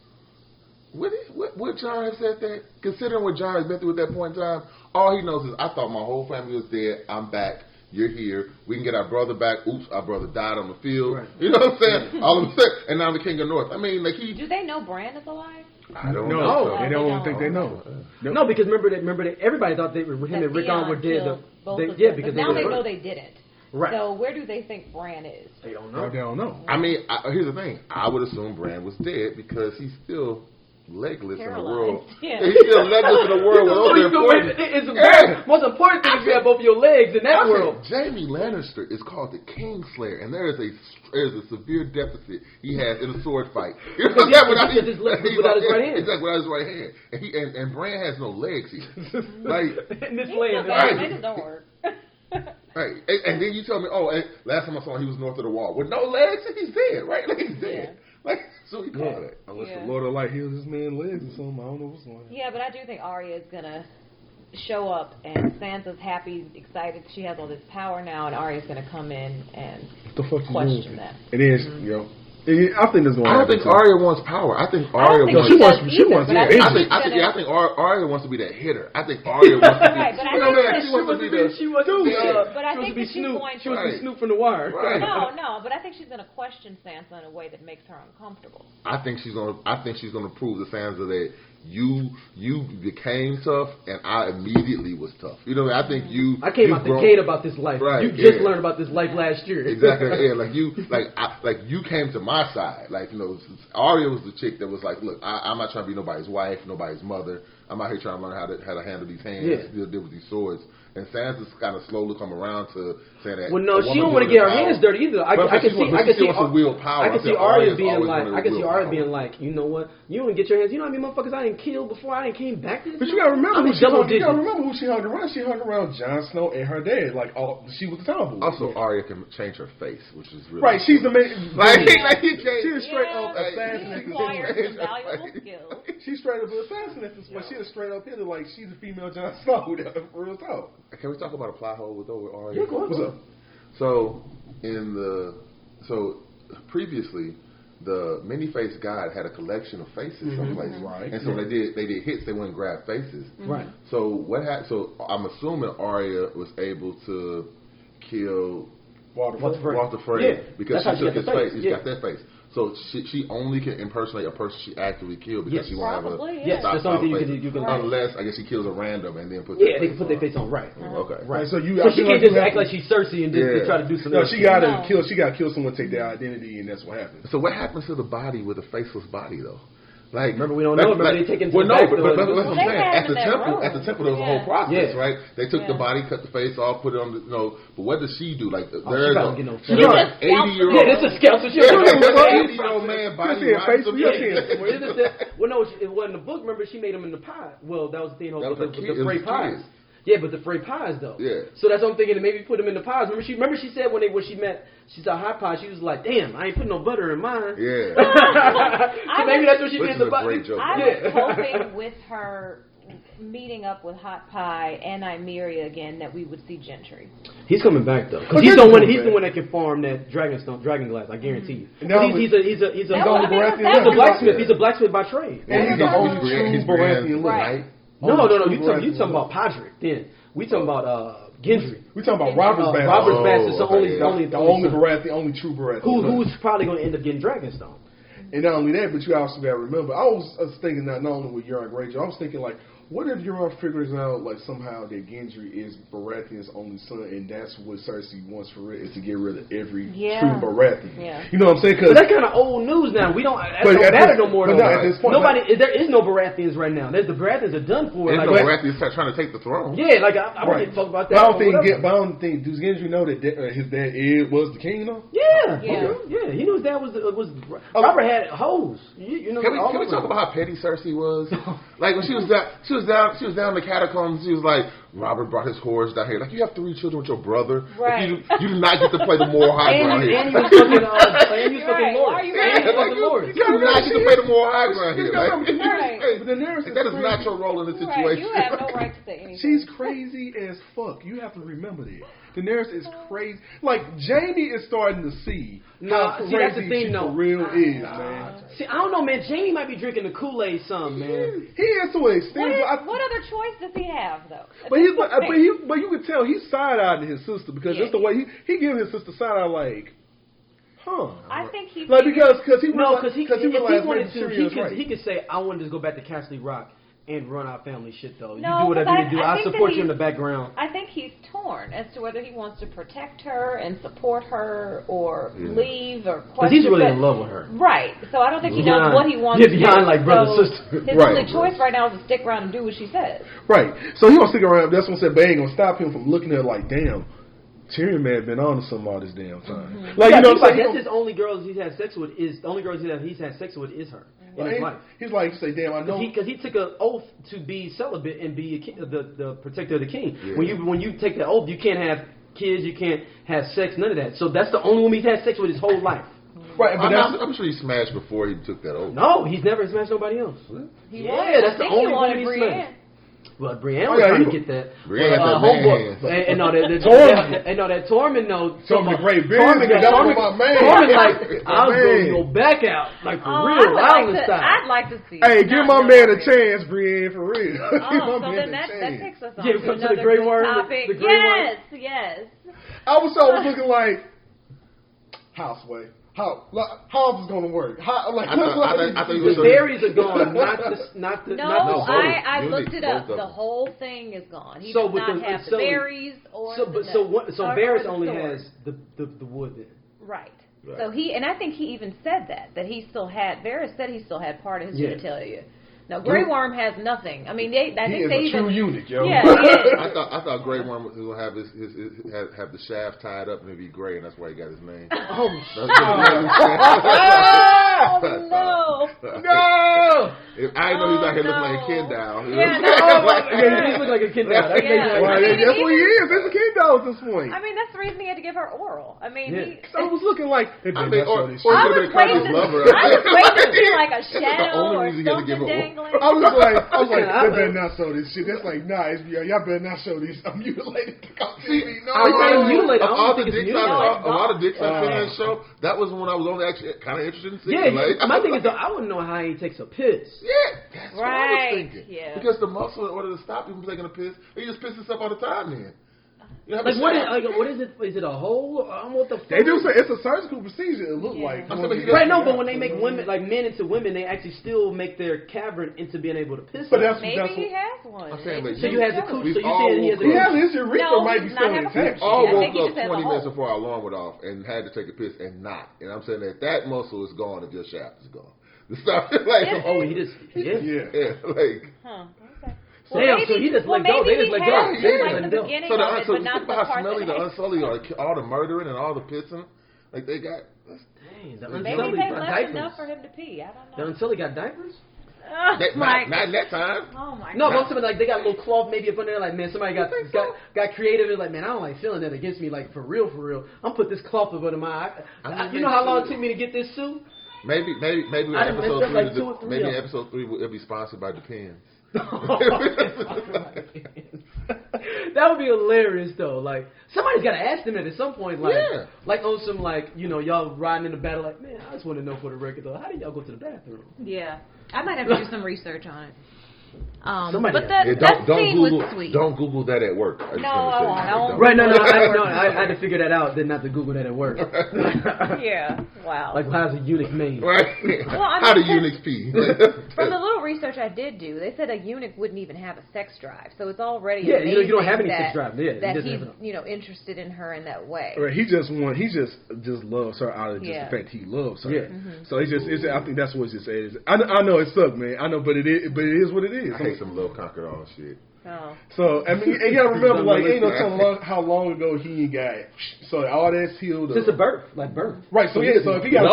Would Jon have said that? Considering what Jon has been through at that point in time, all he knows is, I thought my whole family was dead. I'm back. You're here. We can get our brother back. Oops, our brother died on the field. Right. You know what I'm saying? All of a sudden, and now I'm the king of North. I mean, like Do they know Bran is alive? I don't know. They don't think they know. No, because remember that everybody thought him and Rickon were dead. Because now they know they didn't. Right. So where do they think Bran is? They don't know. They don't know. I mean, here's the thing. I would assume Bran was dead because he's still legless in the world. Yeah. He's still legless in the world. It's most important thing is you have both your legs in that world. Jaime Lannister is called the Kingslayer, and there's a severe deficit he has in a sword fight. You know without his right hand. Exactly, without his right hand. And Bran has no legs here. Like in this land, They just don't work. Right, and then you tell me, and last time I saw him, he was north of the wall with no legs, and he's dead, right? Like he's dead. Like so, he called it. Unless the Lord of Light heals this man's legs or something, I don't know what's going on. Yeah, but I do think Arya is gonna show up, and Sansa's happy, excited. She has all this power now, and Arya's gonna come in and question that. It is, I think there's going. I don't think Arya wants power. I think Arya wants. She wants. I think Arya wants to be that hitter. I think Arya wants to be. Right, but she wants to be Snoop. She wants to be Snoop from The Wire. Right. No, but I think she's gonna question Sansa in a way that makes her uncomfortable. I think she's gonna prove to Sansa that you became tough, and I immediately was tough. You know, I think you. I came out the gate about this life. Right, you just learned about this life last year. Exactly. Yeah, like you came to my side. Like Arya was the chick that was like, look, I'm not trying to be nobody's wife, nobody's mother. I'm out here trying to learn how to handle these hands, deal with these swords. And Sansa's kind of slowly come around to saying that. Well, no, she don't want to get her hands dirty either. I can see Arya being like, you know what? You don't get your hands. You know how many motherfuckers I didn't kill before I didn't came back. But you gotta remember who she hung around. She hung around Jon Snow and her dad. She was the tomboy. Also, Arya can change her face, which is really right. She's the main. She's straight up assassin. She's straight up assassin. She's a straight up hitter. Like she's a female Jon Snow. Real talk. Can we talk about a plot hole with Arya? Yeah, go ahead. What's up? So previously, the many-faced god had a collection of faces someplace, right? And so they did hits. They went and grabbed faces, right? So what happened? So I'm assuming Arya was able to kill Walter Frey because she took his face. He's got that face. So she only can impersonate a person she actively killed because she won't have a that's the only thing you can unless I guess she kills a random and then puts they can put their face on right. Okay, right. So she can't just act like she's Cersei and just try to do something. No, she got to kill someone, take their identity, and that's what happens. So what happens to the body with a faceless body though? Like, remember, we don't know. Remember, they taking but that's what I'm saying. At the temple, there was a whole process, right? They took the body, cut the face off, put it on but what does she do? Like, there's an 80-year-old. Yeah, it's a scalp. So she's an 80-year-old man body. Well, no, it wasn't the book. Remember, she made him in the pie. Well, that was the thing. That was the Frey pies. Yeah, but the Frey pies though. Yeah. So that's what I'm thinking. Maybe put them in the pies. Remember she said when she met, she saw hot pie. She was like, "Damn, I ain't putting no butter in mine." Yeah. So maybe that's what she did. I was hoping with her meeting up with Hot Pie and Nymeria again that we would see Gendry. He's coming back though, because he's the one that can farm that dragon glass. I guarantee you. He's a blacksmith. He's a blacksmith by trade. And he's the only true Baratheon, right? No. You talking about Podrick? Then we talking about Gendry. We talking about Robert's Bastard. Robert's Bastard is the only Baratheon, only true Baratheon. Who's probably going to end up getting Dragonstone. And not only that, but you also got to remember, I was thinking not only with Euron Greyjoy, I was thinking like, what if Euron figures out like somehow that Gendry is Baratheon's only son, and that's what Cersei wants for it, is to get rid of every true Baratheon. Yeah. You know what I'm saying? But that's kind of old news now. We don't. That don't matter no more. At this point, there is no Baratheons right now. The Baratheons are done for. There's no Baratheons trying to take the throne. Yeah, like I don't give a fuck about that. But I don't think. Does Gendry know that his dad was the king? Though. Yeah. He knew his dad was Robert had hoes. You know. Can we talk about how petty Cersei was? Like when she was down in the catacombs. She was like, Robert brought his horse down here. Like, you have 3 children with your brother. Right. Like, you do not get to play the moral high ground here. And you was fucking Lord. You do not get to play the moral high ground here. That is not your role in the situation. You have no right to say anything. She's crazy as fuck. You have to remember that. Daenerys is crazy. Like, Jaime is starting to see how crazy she for real is, man. See, I don't know, man. Jaime might be drinking the Kool-Aid some, man. He is to an extent. What other choice does he have, though? But you can tell he's side-eyeing his sister because that's the way he gives his sister side-eye like, I think he because he wanted to. He could say, I wanted to go back to Castle Rock and run our family shit, though. No, you do whatever you do. I think support that you in the background. I think he's torn as to whether he wants to protect her and support her or leave or question. Because he's really in love with her. Right. So I don't think he knows what he wants to do. Beyond like brother, so sister. His only choice right now is to stick around and do what she says. Right. So he gonna stick around. That's what I said. But ain't gonna stop him from looking at her like, damn, Tyrion may have been on to something all this damn time. Mm-hmm. Like, you know what I'm saying? That's his only girls he's had sex with is the only girls he's had sex with is her in his life. He's like, say, damn, I know. Because he took an oath to be celibate and be the protector of the king. Yeah. When you take that oath, you can't have kids, you can't have sex, none of that. So that's the only woman he's had sex with his whole life. Right, but I'm sure he smashed before he took that oath. No, he's never smashed nobody else. That's the only woman he smashed. Well, Brienne was trying to get that. Brienne had that and no, that Tormund, no. Tormund, great business. Tormund, like, I was going to go back out, like, for real, Island style. I'd like to see. Hey, give my man a chance, Brienne, for real. Oh, so then that takes us on to the Grey Worm. topic. The Grey Worm. Yes. I was looking like, Houseway. How is this going to work? I thought the berries are gone, not the. I looked it up. The whole thing is gone. He does not have the berries or the nuts. So Varys only has the wood then. Right. So I think he even said that he still had. Varys said he still had part of his genitalia. Now, Grey Worm has nothing. I mean, I think they even. He is a true eunuch, yo. Yeah, he is. I thought Grey Worm was gonna have have the shaft tied up and it'd be gray, and that's why he got his name. Oh, no! I didn't know he was out here looking like a Ken doll. Yeah, he looks like a Ken doll. That's what he is. It's a Ken doll at this point. I mean, that's the reason he had to give her oral. I mean, so it was looking like. I was waiting to see like a shadow or something dangling. I was like, they better not show this shit. That's like, nah, HBO, y'all better not show these mutilated on TV. No, all the dicks a lot of dicks I've seen in that show. That was when I was only actually kind of interested in seeing. Yeah, my thing is though, I wouldn't know how he takes a piss. Yeah, that's what I was thinking. Yeah. Because the muscle, in order to stop him from taking a piss, he just pisses up all the time. Then. Like what is it? Is it a hole? What the fuck? They do say it's a surgical procedure. It looked like right. No, but when they make women like men into women, they actually still make their cavern into being able to piss. But maybe he has one. So you have the cooch. So you saying he has a cooch? His urethra might be still intact. We all woke up 20 minutes before our alarm went off and had to take a piss and not. And I'm saying that muscle is gone if your shaft is gone. The stuff like he just like. Damn, so he just let go. They just let go. So think about how smelly the Unsullied are. All the murdering and all the pissing. Like they got. Dang, maybe they left enough for him to pee. I don't know. The Unsullied got diapers? Not in that time. Oh my God. No, but like they got a little cloth maybe up in there. Like man, somebody got creative and like man, I don't like feeling that against me. Like for real. I'm put this cloth up under my eye. You know how long it took me to get this suit? Maybe in episode 3. Maybe in episode 3 it'll be sponsored by Depends. That would be hilarious though. Like somebody's got to ask them that at some point. Like on some like y'all riding in the battle. Like man, I just want to know for the record though, how do y'all go to the bathroom? Yeah, I might have to do some research on it. But that scene was sweet. Don't Google that at work. No. Right, no. I had to figure that out. Then not to Google that at work. Yeah. Wow. Like how's a eunuch made? Right. Well, I mean, how do eunuchs pee? From the little research I did do, they said a eunuch wouldn't even have a sex drive. So it's already you don't have any sex drive. That he's interested in her in that way. Right. He just loves her out of just the fact he loves her. Yeah. Mm-hmm. So I think that's what it says. I know it sucks, man. I know, but it is what it is. I hate some love conquered all shit. Oh. So I mean, you gotta remember, like, ain't no telling how long ago he got. So all that's healed. Just a birth, like birth. Right. So if he got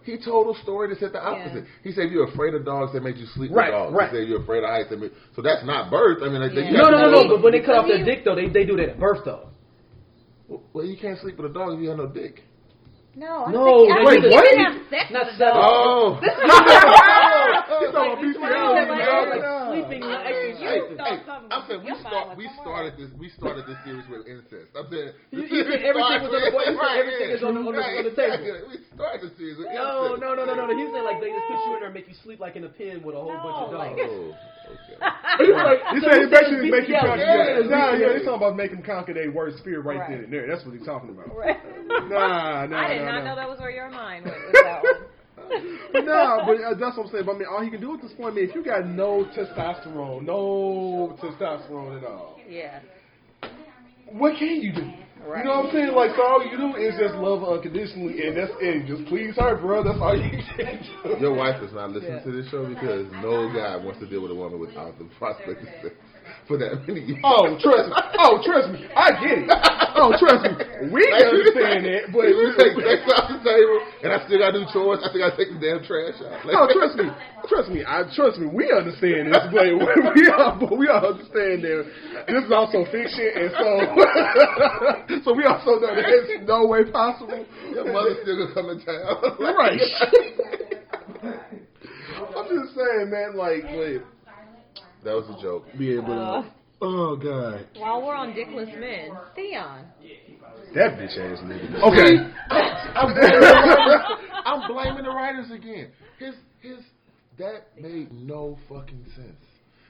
he told a story that said the opposite. Yeah. He said you're afraid of dogs that make you sleep with dogs. Right. He said you're afraid of heights that make. So that's not birth. I mean, no. But when they cut off their dick, though, they do that at birth, though. Well, you can't sleep with a dog if you have no dick. No. Wait, what? Not sex. Oh. This is like sleeping. I'm saying we started this series with incest. I'm saying you said everything was on the board. Everything is on the table. We started the series with incest. No. He's saying like they just put you in there and make you sleep like in a pen with a whole bunch of dogs. He said it basically make you conquer. He's talking about making them conquer their worst fear right then and there. That's what he's talking about. Right. Nah. I did not know that was where your mind went with that one. But that's what I'm saying. But I mean, all he can do at this point, if you got no testosterone at all, Yeah. what can you do? Right. You know what I'm saying? Like, so all you do is just love her unconditionally, and that's it. Just please her, bro. That's all you can do. Your wife is not listening to this show because no guy wants to deal with a woman without the prospect of sex for that many years. Oh, trust me. I get it. Oh, trust me. We understand that, but you take sex off the table, and I still got to do chores. I still got to take the damn trash out. Oh, trust me. We understand this, but we all understand that this is also fiction, and so we also know that it's no way possible. Your mother's still gonna come in town, right? I'm just saying, man. Like, wait. That was a joke. Yeah, but oh god. While we're on dickless men, Theon. That bitch ass nigga. Okay. I'm blaming the writers again. That made no fucking sense.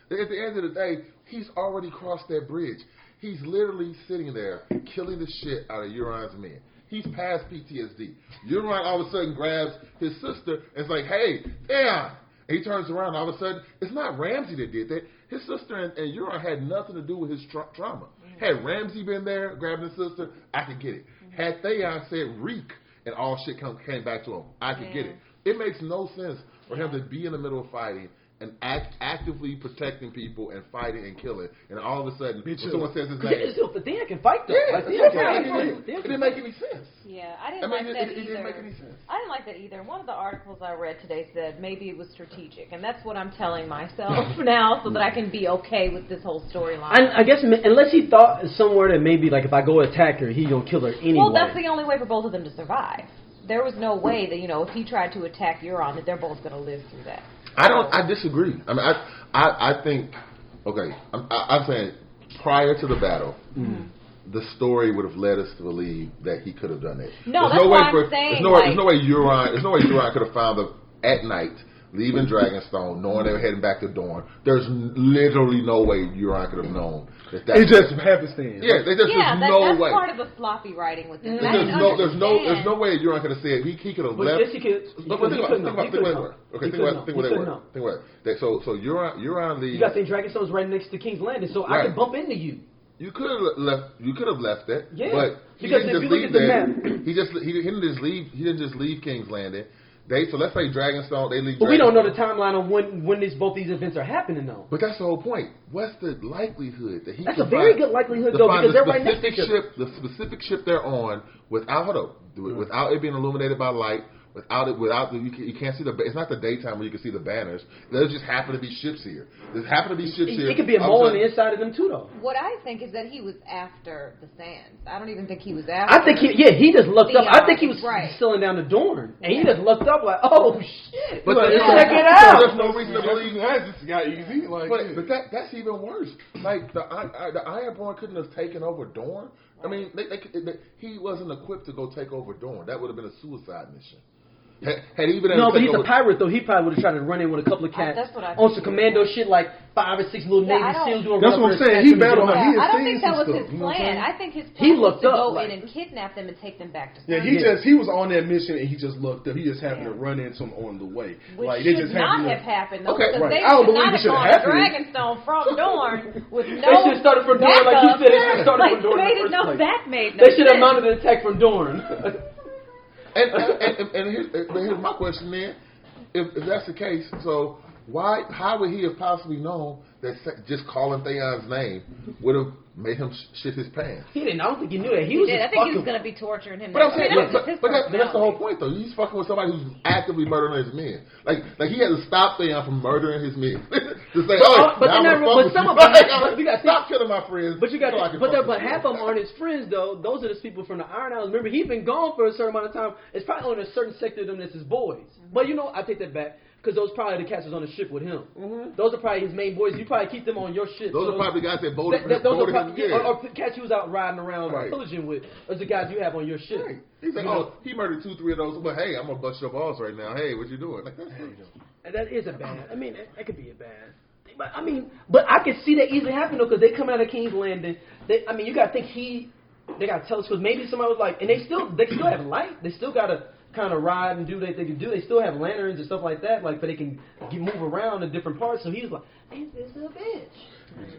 At the end of the day, he's already crossed that bridge. He's literally sitting there killing the shit out of Euron's men. He's past PTSD. Euron all of a sudden grabs his sister and is like, hey, Theon. And he turns around, and all of a sudden, it's not Ramsay that did that. His sister and Euron had nothing to do with his trauma. Mm-hmm. Had Ramsay been there, grabbing his sister, I could get it. Mm-hmm. Had Theon said Reek, and all shit came back to him, I could get it. It makes no sense for him to be in the middle of fighting and actively protecting people and fighting and killing, and all of a sudden, when someone says his name, Theon can fight though. Yeah, like, it didn't make any sense. Yeah, I didn't like that either. It didn't make any sense. I didn't like that either. One of the articles I read today said maybe it was strategic, and that's what I'm telling myself now, so that I can be okay with this whole storyline. I guess unless he thought somewhere that maybe like if I go attack her, he gonna kill her anyway. Well, that's the only way for both of them to survive. There was no way that if he tried to attack Euron, that they're both going to live through that. I disagree. I mean, I think. Okay, I'm saying prior to the battle, the story would have led us to believe that he could have done it. No, that's what I'm saying. There's no way Euron could have found them at night, leaving Dragonstone, knowing they were heading back to Dorne. There's literally no way Euron could have known that. It just happenstance. Yeah, there's no way. That's part of the sloppy writing with this. There's no way Euron could have said he could have left. Yes, he could. Think about it. So Euron leaves. You got to think Dragonstone's right next to King's Landing, so I can bump into you. You could have left. You could have left it. Yeah, but because if you look at the map, he didn't just leave King's Landing. So let's say Dragonstone, they leave. But we don't know the timeline on when both these events are happening, though. But that's the whole point. What's the likelihood that he? That's a very good likelihood, though, because they're right next to each other. The specific ship they're on, without it being illuminated by light, you can't see it's not the daytime where you can see the banners. There just happen to be ships here. There happen to be ships here. It could be a mole on the inside of them too, though. What I think is that he was after the Sands. I don't even think he was after. I think he just looked up. I think he was right. sealing down the Dorne, and he just looked up like, oh shit, but check it out. There's no reason to believe this got easy. But that's even worse. Like the Ironborn couldn't have taken over Dorne. I mean, he wasn't equipped to go take over Dorne. That would have been a suicide mission. But he's a pirate though. He probably would have tried to run in with a couple of cats on some commando shit, like 5 or 6 little Navy SEALs doing. That's what I'm saying. He battled. I don't think that was his plan. I think his plan was to go in and kidnap them and take them back to. Yeah, he was on that mission and he just looked up. He just happened to run into them on the way. Which should not have happened though. Okay, right. I don't believe it should have happened. Dragonstone from Dorne with no. They should have started from Dorne, like you said. They should have started from Dorne. That made no sense. They should have mounted an attack from Dorne. And here's my question then. If that's the case, so how would he have possibly known that just calling Theon's name would have made him shit his pants? He didn't. I don't think he knew that. I think he was going to be torturing him. But I'm saying, that's the whole point, though. He's fucking with somebody who's actively murdering his men. Like he had to stop Theon from murdering his men. To say, stop killing my friends. But but half of them aren't his friends, though. Those are the people from the Iron Islands. Remember, he's been gone for a certain amount of time. It's probably only a certain sector of them that's his boys. Mm-hmm. But I take that back. Because those probably the cats was on the ship with him. Mm-hmm. Those are probably his main boys. You probably keep them on your ship. Those are probably the guys that voted or cats you was out riding around pillaging with. Those are the guys you have on your ship. Right. He's like, he murdered 2-3 of those. But hey, I'm gonna bust your balls right now. Hey, what you doing? Like that's and that is a bad. I mean, that could be a bad. But I can see that easily happen though, because they come out of King's Landing. You got to think he they got telescopes. Maybe somebody was like, and they still have light. They still got to kind of ride and do what they can do. They still have lanterns and stuff like that, like, but they can move around in different parts. So he was like, "This is a bitch.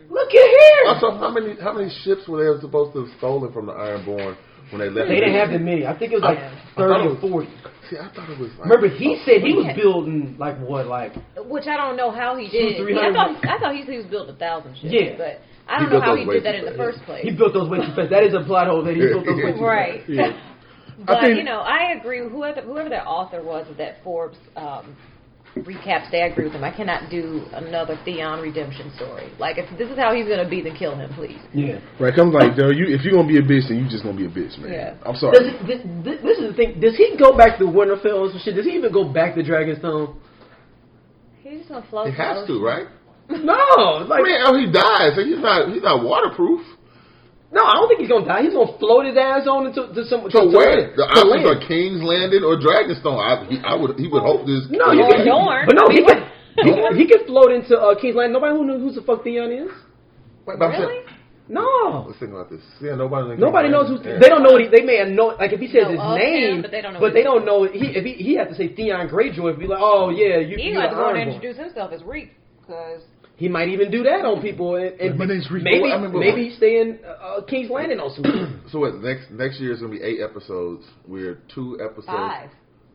Look at here." Also, how many ships were they supposed to have stolen from the Ironborn when they left? They didn't have that many. I think it was like 30 or 40. See, I thought it was. Remember, he said he was building like what, like. Which I don't know how he did. 300. I thought he said he was building 1,000 ships. Yeah. But I don't know how he did that in the first place. He built those way too fast. That is a plot hole that he built those way too fast. Right. Yeah. But, I agree with whoever that author was of that Forbes recap today, I agree with him. I cannot do another Theon redemption story. Like, if this is how he's going to be, then kill him, please. Yeah. Right, comes like, though, if you're going to be a bitch, then you just going to be a bitch, man. Yeah. I'm sorry. This is the thing. Does he go back to Winterfell and some shit? Does he even go back to Dragonstone? He's just going to float. He has to, right? No. Like, he dies. So he's not waterproof. No, I don't think he's gonna die. He's gonna float his ass on into some. So where? The options land. are King's Landing or Dragonstone. He would hope this. No, you can. But no, he could float into King's Landing. Nobody who knows who the fuck Theon is. Wait, really? No. Let's think about this. Yeah, nobody knows who. They don't know. They may have known. Like if he says his name, but they don't know. But they don't know. If he had to say Theon Greyjoy, it'd be like, oh yeah, he might go and introduce himself as Reek because. He might even do that on people, and maybe he's staying King's Landing on some. So what? Next year is gonna be 8 episodes. We're 2 episodes.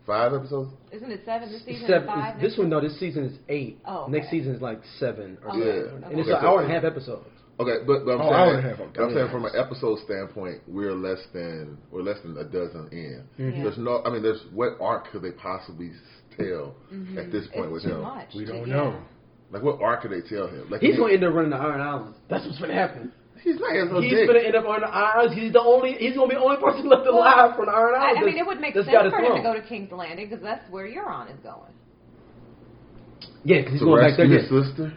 5 episodes. Isn't it 7 this season? 7. 5 this one, no. This season is 8. Oh, okay. Next season is like 7 or 7, and it's an hour and a half episodes. Okay, but I'm saying, hour and a half. I'm saying from an episode standpoint, we're less than a dozen in. Mm-hmm. There's what arc could they possibly tell at this point with him? We don't know. Like, what arc could they tell him? Like, he's going to end up running the Iron Islands. That's what's going to happen. He's not. He's going to end up on the Iron Islands. He's going to be the only person left alive from the Iron Islands. I mean, it would make sense for him to go to King's Landing because that's where Euron is going. Yeah, because he's going back there. His sister.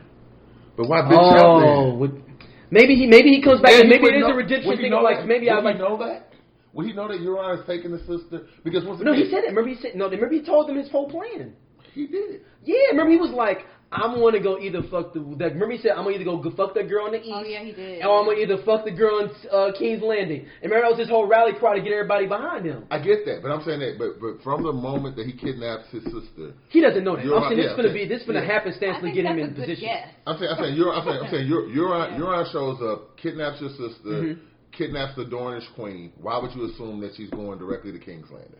But why bitch out then? Maybe he comes back. And maybe it is a redemption thing. Like maybe I like know that. Would he know that Euron is taking the sister? Because he said it. Remember he told them his whole plan. He did it. Yeah, remember he was like, I'm going to go either fuck remember he said, I'm going to either go fuck that girl on the east. Oh, yeah, he did. Or I'm going to either fuck the girl on King's Landing. And remember that was his whole rally cry to get everybody behind him. I get that, but I'm saying that, but from the moment that he kidnaps his sister. He doesn't know that. I'm saying this is going to happenstancely get him in position. Guess. I'm saying Euron shows up, kidnaps your sister, kidnaps the Dornish queen. Why would you assume that she's going directly to King's Landing?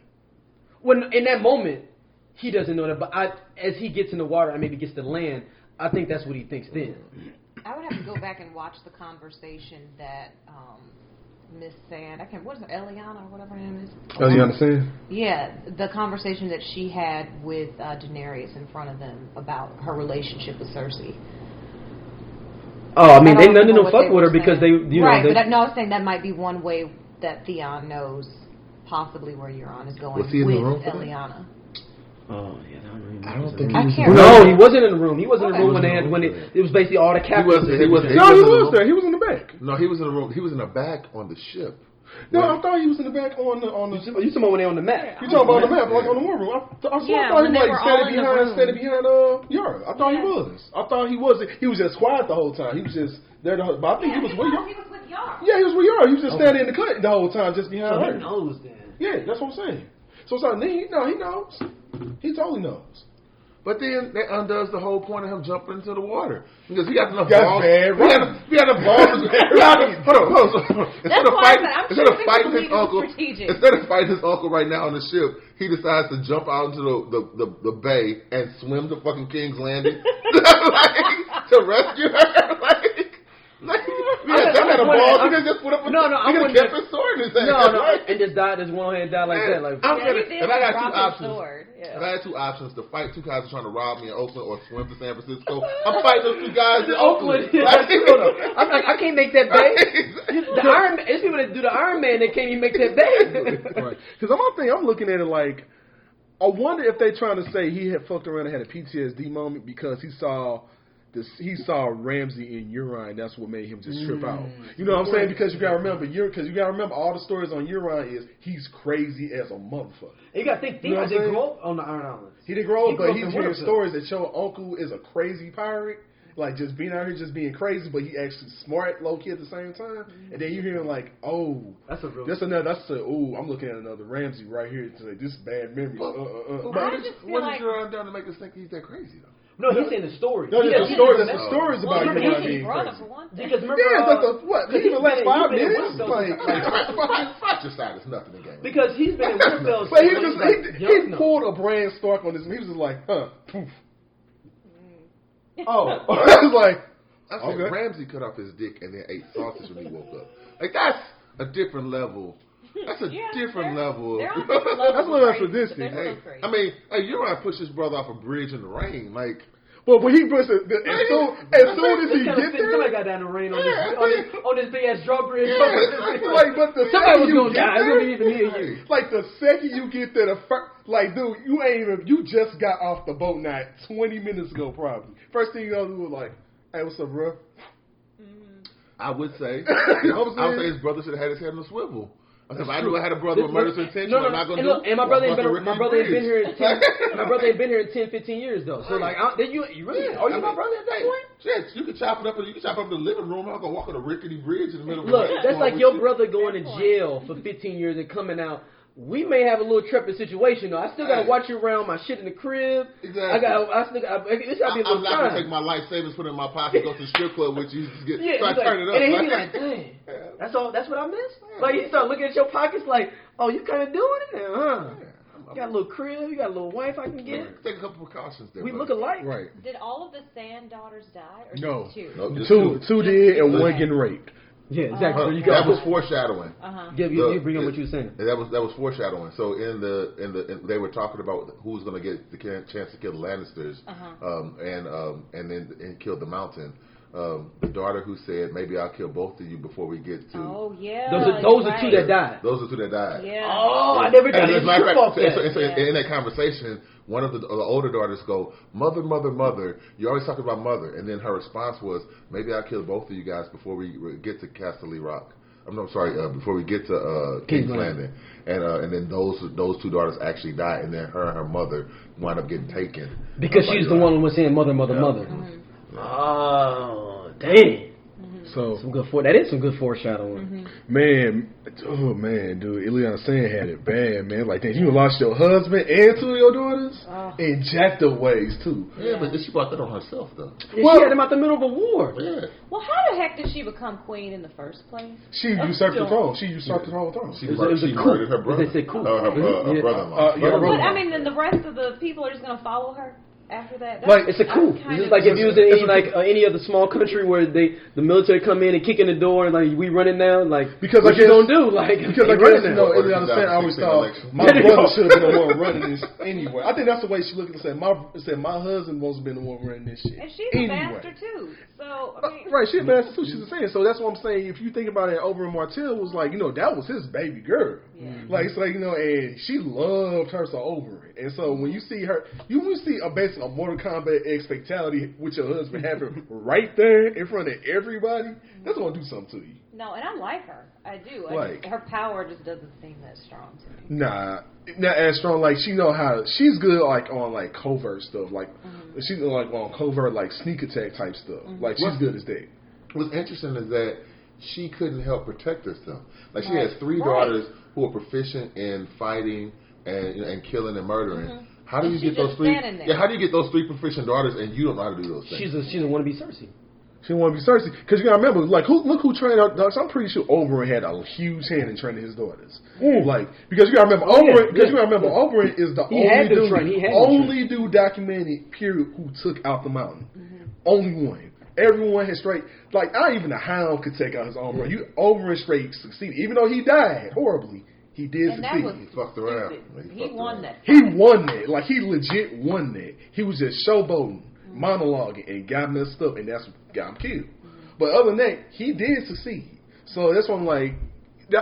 When in that moment, he doesn't know that, but as he gets in the water and maybe gets to land, I think that's what he thinks then. I would have to go back and watch the conversation that Miss Sand, what is her, Eliana or whatever her name is? Eliana Sand? Yeah, the conversation that she had with Daenerys in front of them about her relationship with Cersei. Oh, I mean, they don't fuck with her because they, right, but I was saying that might be one way that Theon knows possibly where Euron is going with Eliana. Oh yeah, I don't think he was. No, he wasn't in the room. He wasn't in the room when it was basically all the captains. He was there. He was in the back. No, he was in the room. He was in the back on the ship. No, I thought he was in the back on the. You talking about when they on the map? You talking about on the map, like on the war room? I thought he was standing behind Yara. I thought he was. I thought he was. He was just quiet the whole time. He was just there. But I think he was with Yara. He was with Yara. Yeah, he was with Yara. He was just standing in the cut the whole time, just behind her. He knows then. Yeah, that's what I'm saying. So he knows. He totally knows. But then that undoes the whole point of him jumping into the water. Because he got enough That's balls. bad, right? He had enough balls. Hold on. Instead of fighting his uncle right now on the ship, he decides to jump out into the bay and swim to fucking King's Landing to rescue her. That had a ball. He could just put up. He could have kept his sword in his hand. And just died. Just one hand died like that. Like if I got 2 options. If I had 2 options to fight 2 guys trying to rob me in Oakland or swim to San Francisco, I'm fighting those 2 guys in Oakland. I'm like, I can't make that bay. There's people that do the Iron Man that can't even make that bay. Right. Because I'm looking at it like, I wonder if they're trying to say he had fucked around and had a PTSD moment because he saw Ramsay in Euron. That's what made him just trip out. You know what I'm saying? Because you gotta remember all the stories on Euron is he's crazy as a motherfucker. You gotta think Theon didn't grow up on the Iron Islands. He didn't grow up, but he's hearing stories that show Uncle is a crazy pirate. like just being out here, just being crazy, but he actually smart, low key at the same time. And then you hear him like, oh, I'm looking at another Ramsay right here. It's like, this is bad memories. What is your done to make us think he's that crazy though? No, he's saying the story. No, the stories about you know what I mean. Because remember, he even last 5 minutes. Fratricide is nothing again. Because he's been in Westeros. But he pulled a Bran Stark on this. He was just like, poof. Oh, I was like, I said Ramsay cut off his dick and then ate sausage when he woke up. Like that's a different level. That's a different level. That's a little sadistic. Hey, I mean, you're gonna push this brother off a bridge in the rain, like. But when he pushed it, as soon as he gets there, somebody got down the rain on this big ass drawbridge. Like, but the somebody was gonna die. I wouldn't even hear you. Like the second you get there, like, dude, you just got off the boat not 20 minutes ago, probably. First thing you know, you was like, hey, what's up, bro? I would say, I would say his brother should have had his head on a swivel. If I knew I had a brother with murderous intention, I'm not going to do it. And my brother ain't been here in 10, 15 years, though. So, like, you really, are you my brother at that point? Shit, you can chop it up in the living room. I'm going to walk on a rickety bridge in the middle of Look, that's like your brother going to jail for 15 years and coming out. We may have a little trepid situation, though. I still got to watch you around my shit in the crib. Exactly. It's got to be a little I'm not going to take my life savings, put it in my pocket, go to the strip club with you. Turn it up. And then he be like, dang, that's what I missed? Like, you start looking at your pockets like, oh, you kind of doing it now, huh? You got a little crib, you got a little wife I can get. Take a couple precautions there. We look alike. Right. Did all of the Sand daughters die? Or no. Just Two did, and one getting raped. Yeah, exactly. That was foreshadowing. You bring up what you were saying. That was foreshadowing. So they were talking about who's going to get the chance to kill the Lannisters, and then kill the Mountain. The daughter who said, maybe I'll kill both of you before we get to... Oh, yeah. Those are two that died. Those are two that died. Yeah. Oh, I never did. In that conversation, one of the older daughters go, mother, mother, mother. You're always talking about mother. And then her response was, maybe I'll kill both of you guys before we get to Casterly Rock. Before we get to King's Landing. And then those two daughters actually died. And then her and her mother wound up getting taken. Because she's the one who was saying mother, mother, mother. Oh, dang. So that is some good foreshadowing. Man, dude, Ileana Sand had it bad, man. Like, you lost your husband and two of your daughters in jacked up ways too. Yeah, but she brought that on herself though. Yeah, she had him out the middle of a war. Yeah. Well, how the heck did she become queen in the first place? She usurped the throne. She usurped the throne. She murdered her brother. They say coup. Her brother-in-law. But I mean, then the rest of the people are just going to follow her after that. It's a coup. It's like if you was in any other small country where the military come in and kick in the door and like we running down, like because what you gonna do? Like because I guess I always thought my brother should have been the one running this anyway. I think that's the way she looked at it. Said my husband was been the one running this shit. And she's a bastard too. So I mean, right, she's a bastard too. She's a saying. So that's what I'm saying. If you think about it, Oberyn Martell was like, that was his baby girl. Yeah. Like it's like and she loved her so over it. And so when you see her, you see basically a Mortal Kombat fatality with your husband happen right there in front of everybody, that's gonna do something to you. No, and I like her. I do. Her power just doesn't seem that strong to me. Nah, not as strong. Like she know how. She's good like on like covert stuff. Like she's like on covert like sneak attack type stuff. Like she's good as that. What's interesting is that she couldn't help protect herself. Like she has three daughters who are proficient in fighting and killing and murdering. How do you get those three? Yeah, how do you get those three proficient daughters and you don't know how to do those things? She's a wannabe Cersei. She want to be Cersei because you gotta remember, like, look who trained our daughters. I'm pretty sure Oberyn had a huge hand in training his daughters. Like, because you gotta remember Oberyn is the only dude documented period who took out the mountain. Only one. Everyone has straight, like, not even the Hound could take out his own brother. Oberyn straight succeeded, even though he died horribly. He did succeed. He fucked around. He won that. He won that. Like, he legit won that. He was just showboating, monologuing, and got messed up, and that's what got him killed. But other than that, he did succeed. So that's why I'm like,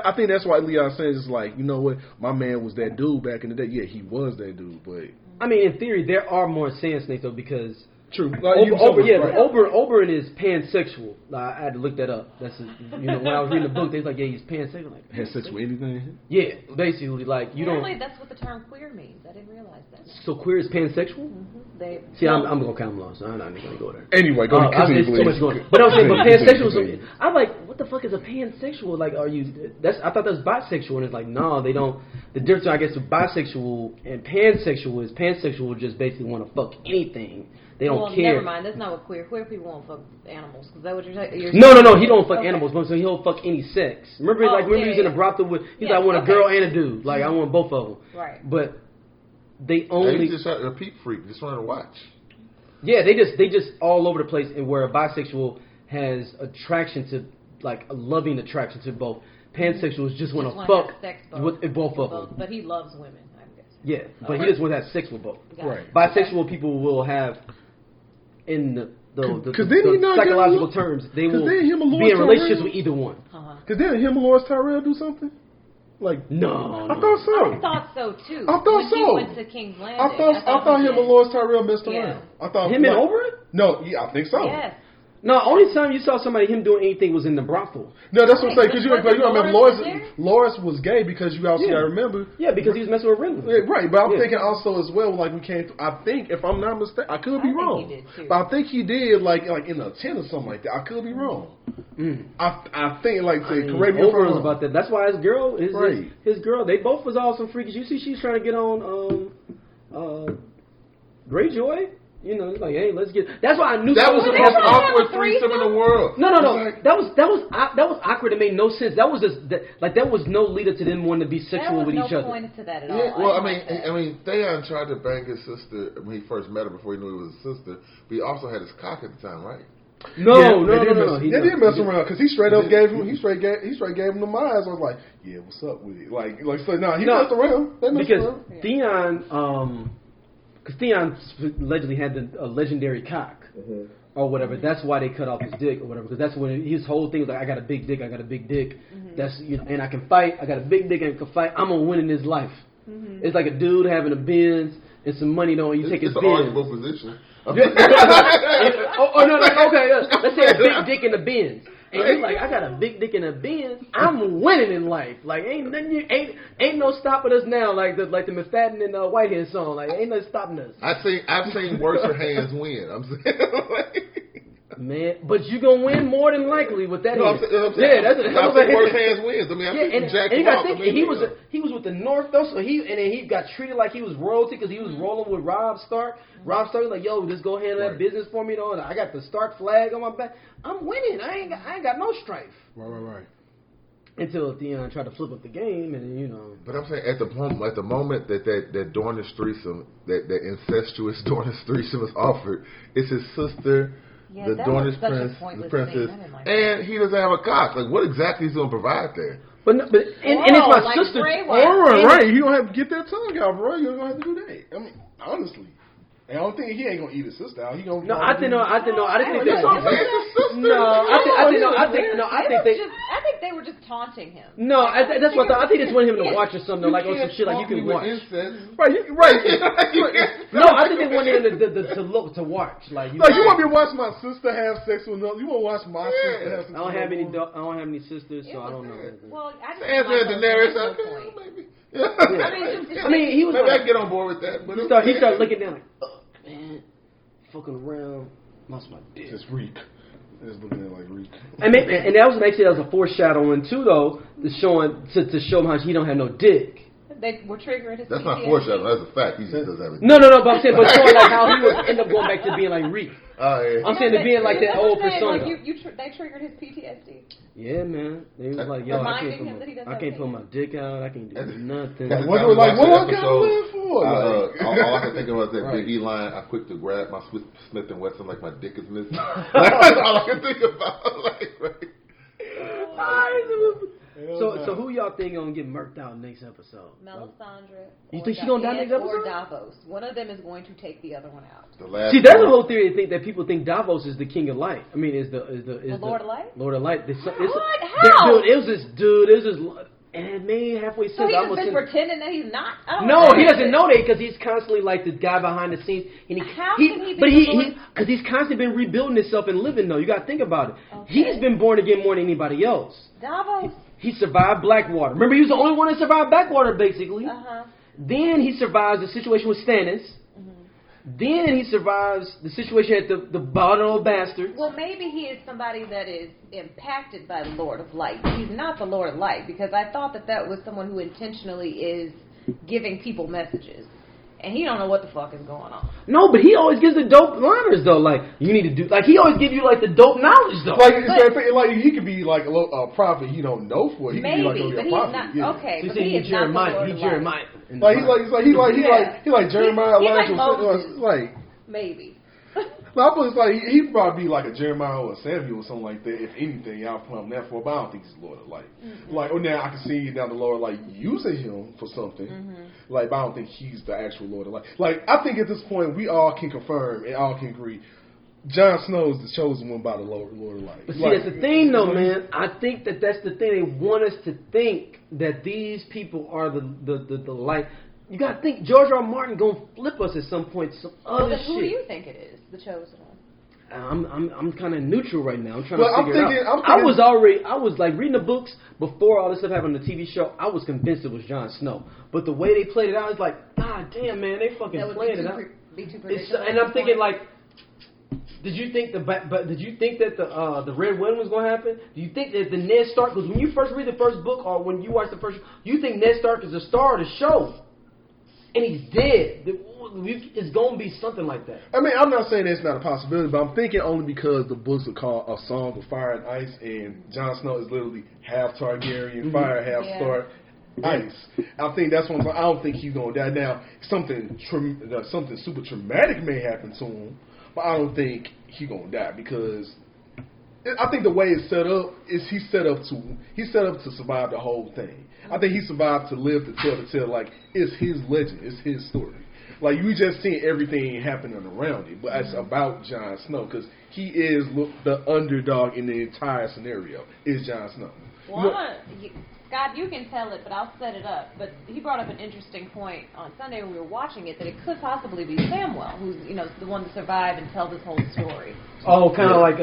I think that's why Leon says is like, you know what, my man was that dude back in the day. Yeah, he was that dude, but I mean, in theory, there are more Sand Snakes though because True. Oberyn is pansexual. I had to look that up. That's when I was reading the book, they was like, yeah, he's pansexual. Like, has sex with anything? Yeah, basically, like you Apparently that's what the term queer means. I didn't realize that. So queer is pansexual? Mm-hmm. I'm gonna count them lost. So I'm not even gonna go there. Anyway, go ahead. So much going. But I was saying, but pansexual. I'm like, what the fuck is a pansexual? Like, are you? I thought that was bisexual, and it's like, no, they don't. The difference, I guess, with bisexual and pansexual is pansexual just basically want to fuck anything. They don't care. Never mind. That's not what queer people won't fuck animals. Is that what you're saying? No. He don't fuck animals, but so he'll fuck any sex. Remember, he was in a brothel with. He's like, I want a girl and a dude. Like, I want both of them. Right. But they only. He's just a peep freak. Just wanted to watch. Yeah, they just all over the place. And where a bisexual has attraction to, like, a loving attraction to both. Pansexuals just want to fuck with both of them. But he loves women, I'm guessing. Yeah, but he just want to have sex with both. Right. Bisexual people will have, in the psychological terms, they will be in relationships with either one. Because didn't him and Loras Tyrell do something? Like no, I thought so. I thought so too. I thought so. He went to King's Landing. I thought him and Loras Tyrell messed around. I thought him and Oberyn? No, yeah, I think so. Yes. No, only time you saw him doing anything was in the brothel. No, that's what I'm saying. Because you remember Loras was gay because you also got to remember. Yeah, because he was messing with Renly. Yeah, right, but I'm thinking also as well, like we came. I think if I'm not mistaken, I could be wrong. He did too. But I think he did like in a 10 or something like that. I could be wrong. I think correct me if I'm wrong about that. That's why his girl is his girl. They both was awesome freakish. You see, she's trying to get on Greyjoy. You know, it's like, hey, let's get. That's why I knew that was the most awkward threesome in the world. No. That was awkward. It made no sense. That was just there was no lead up to them wanting to be sexual with each other. There was no point to that at all. Yeah, well, I mean, Theon tried to bang his sister when he first met her before he knew he was a sister. But he also had his cock at the time, right? No. They didn't mess around because he straight up gave him. He straight gave him the eyes. I was like, yeah, what's up with it? Like so. No, he messed around. They messed around. Theon. Because Theon allegedly had a legendary cock or whatever. That's why they cut off his dick or whatever. Because that's when his whole thing was like, I got a big dick. That's and I can fight. I got a big dick and I can fight. I'm gonna win in this life. It's like a dude having a Benz and some money. You take his Benz. It's an arguable position. Okay. Let's say a big dick in a Benz. And you're like, I got a big dick in a Benz. I'm winning in life. Like, ain't no stopping us now. Like the McFadden and Whitehead song. Like, ain't no stopping us. I've seen worser hands win. I'm saying, man, but you gonna win more than likely with that. I've seen worse hands wins. I mean, I think Jack he was with the North though, so he got treated like he was royalty because he was rolling with Robb Stark. Robb Stark was like, yo, just go handle that business for me though. I got the Stark flag on my back. I'm winning. I ain't got no strife. Right. Until Theon tried to flip up the game, and But I'm saying at the moment that Dornish threesome, that incestuous Dornish threesome is offered, it's his sister. Yeah, the Dornish princess, and he doesn't have a cock. Like, what exactly is he going to provide there? And it's my sister. Right. You don't have to get that tongue out, bro. You don't have to do that. I mean, honestly. I don't think he ain't gonna eat his sister out. He gonna. I think they. I think they were just taunting him. No, that's what I thought. I think they just wanted him to watch or something, like some shit like you can watch. Right. No, I think they wanted him to watch. Like you want me to watch my sister have sex with another? You want to watch my sister have sex? I don't have any sisters, so I don't know. Well, I just Daenerys. Maybe. I mean, he was. Maybe I can get on board with that. But he started looking down like, man, fucking around, lost my dick. It's Reek. It's looking at it like Reek. And that was a foreshadowing too, though, to show him how he don't have no dick. They were triggering his. That's not foreshadowing. That's a fact. He just doesn't have it. No. But I'm saying, showing like how he would end up going back to being like Reek. Yeah. I'm saying to being like that old persona. Like they triggered his PTSD. Yeah, man. They was like, yo, I can't put my dick out. I can't do nothing. What I got to live for? All I can think about is that Big E line. I'm quick to grab my Smith & Wesson like my dick is missing. That's all I can think about. So who y'all think gonna get murked out next episode? Melisandre. You think she gonna die next episode? Or Davos. One of them is going to take the other one out. See, there's a whole theory that people think Davos is the king of light. I mean, is the Lord of Light? Lord of Light. What? How? Dude, it was this dude. And maybe halfway So since he's I just was been pretending that he's not? No, he doesn't know that because he's constantly like the guy behind the scenes. And How can he be because he's constantly been rebuilding himself and living though. You got to think about it. Okay. He's been born again more than anybody else. Davos? He survived Blackwater. Remember, he was the only one that survived Blackwater, basically. Uh-huh. Then he survives the situation with Stannis. Then he survives the situation at the Bottle of Bastards. Well, maybe he is somebody that is impacted by the Lord of Light. He's not the Lord of Light, because I thought that was someone who intentionally is giving people messages. And he don't know what the fuck is going on. No, but he always gives the dope liners, though. Like, you need to do... Like, he always give you, like, the dope knowledge, though. Like he could be, like, a prophet he don't know for. He maybe, could be, like, but a he's prophet. not... Yeah. Okay, So but he is Jeremiah. not the Lord of Jeremiah. Light. He like Jeremiah, He's like Elijah. Moses. Like... Maybe. No, I believe like he'd probably be like a Jeremiah or a Samuel or something like that. If anything, y'all put him that for. But I don't think he's Lord of Light. Like, now I can see down the Lord like using him for something. Like, but I don't think he's the actual Lord of Light. Like, I think at this point we all can confirm and all can agree. Jon Snow is the chosen one by the Lord of Light. But see, that's the thing, though, man. I think that's the thing. They want us to think that these people are the light. You got to think George R. R. Martin gonna flip us at some point. Some other shit. Who do you think it is, the chosen one? I'm kind of neutral right now. I'm trying to figure it out. I was like reading the books before all this stuff happened on the TV show. I was convinced it was Jon Snow, but the way they played it out, it's like, God damn, man, they fucking playing it out. And I'm thinking like, did you think that the Red Wedding was going to happen? Do you think that the Ned Stark? Because when you first read the first book or when you watch the first, you think Ned Stark is the star of the show. And he's dead. It's going to be something like that. I mean, I'm not saying it's not a possibility, but I'm thinking only because the books are called A Song of Fire and Ice, and Jon Snow is literally half Targaryen, fire, half Stark, ice. I think that's one. I don't think he's going to die. Now, something super traumatic may happen to him, but I don't think he's going to die because I think the way it's set up is he's set up to survive the whole thing. I think he survived to live to tell the tale. Like, it's his legend, it's his story. Like, you just seeing everything happening around him, but it's about Jon Snow because he is the underdog in the entire scenario. Is Jon Snow? Well, Scott, you can tell it, but I'll set it up. But he brought up an interesting point on Sunday when we were watching it, that it could possibly be Samwell, who's the one to survive and tell this whole story. Oh, kind of like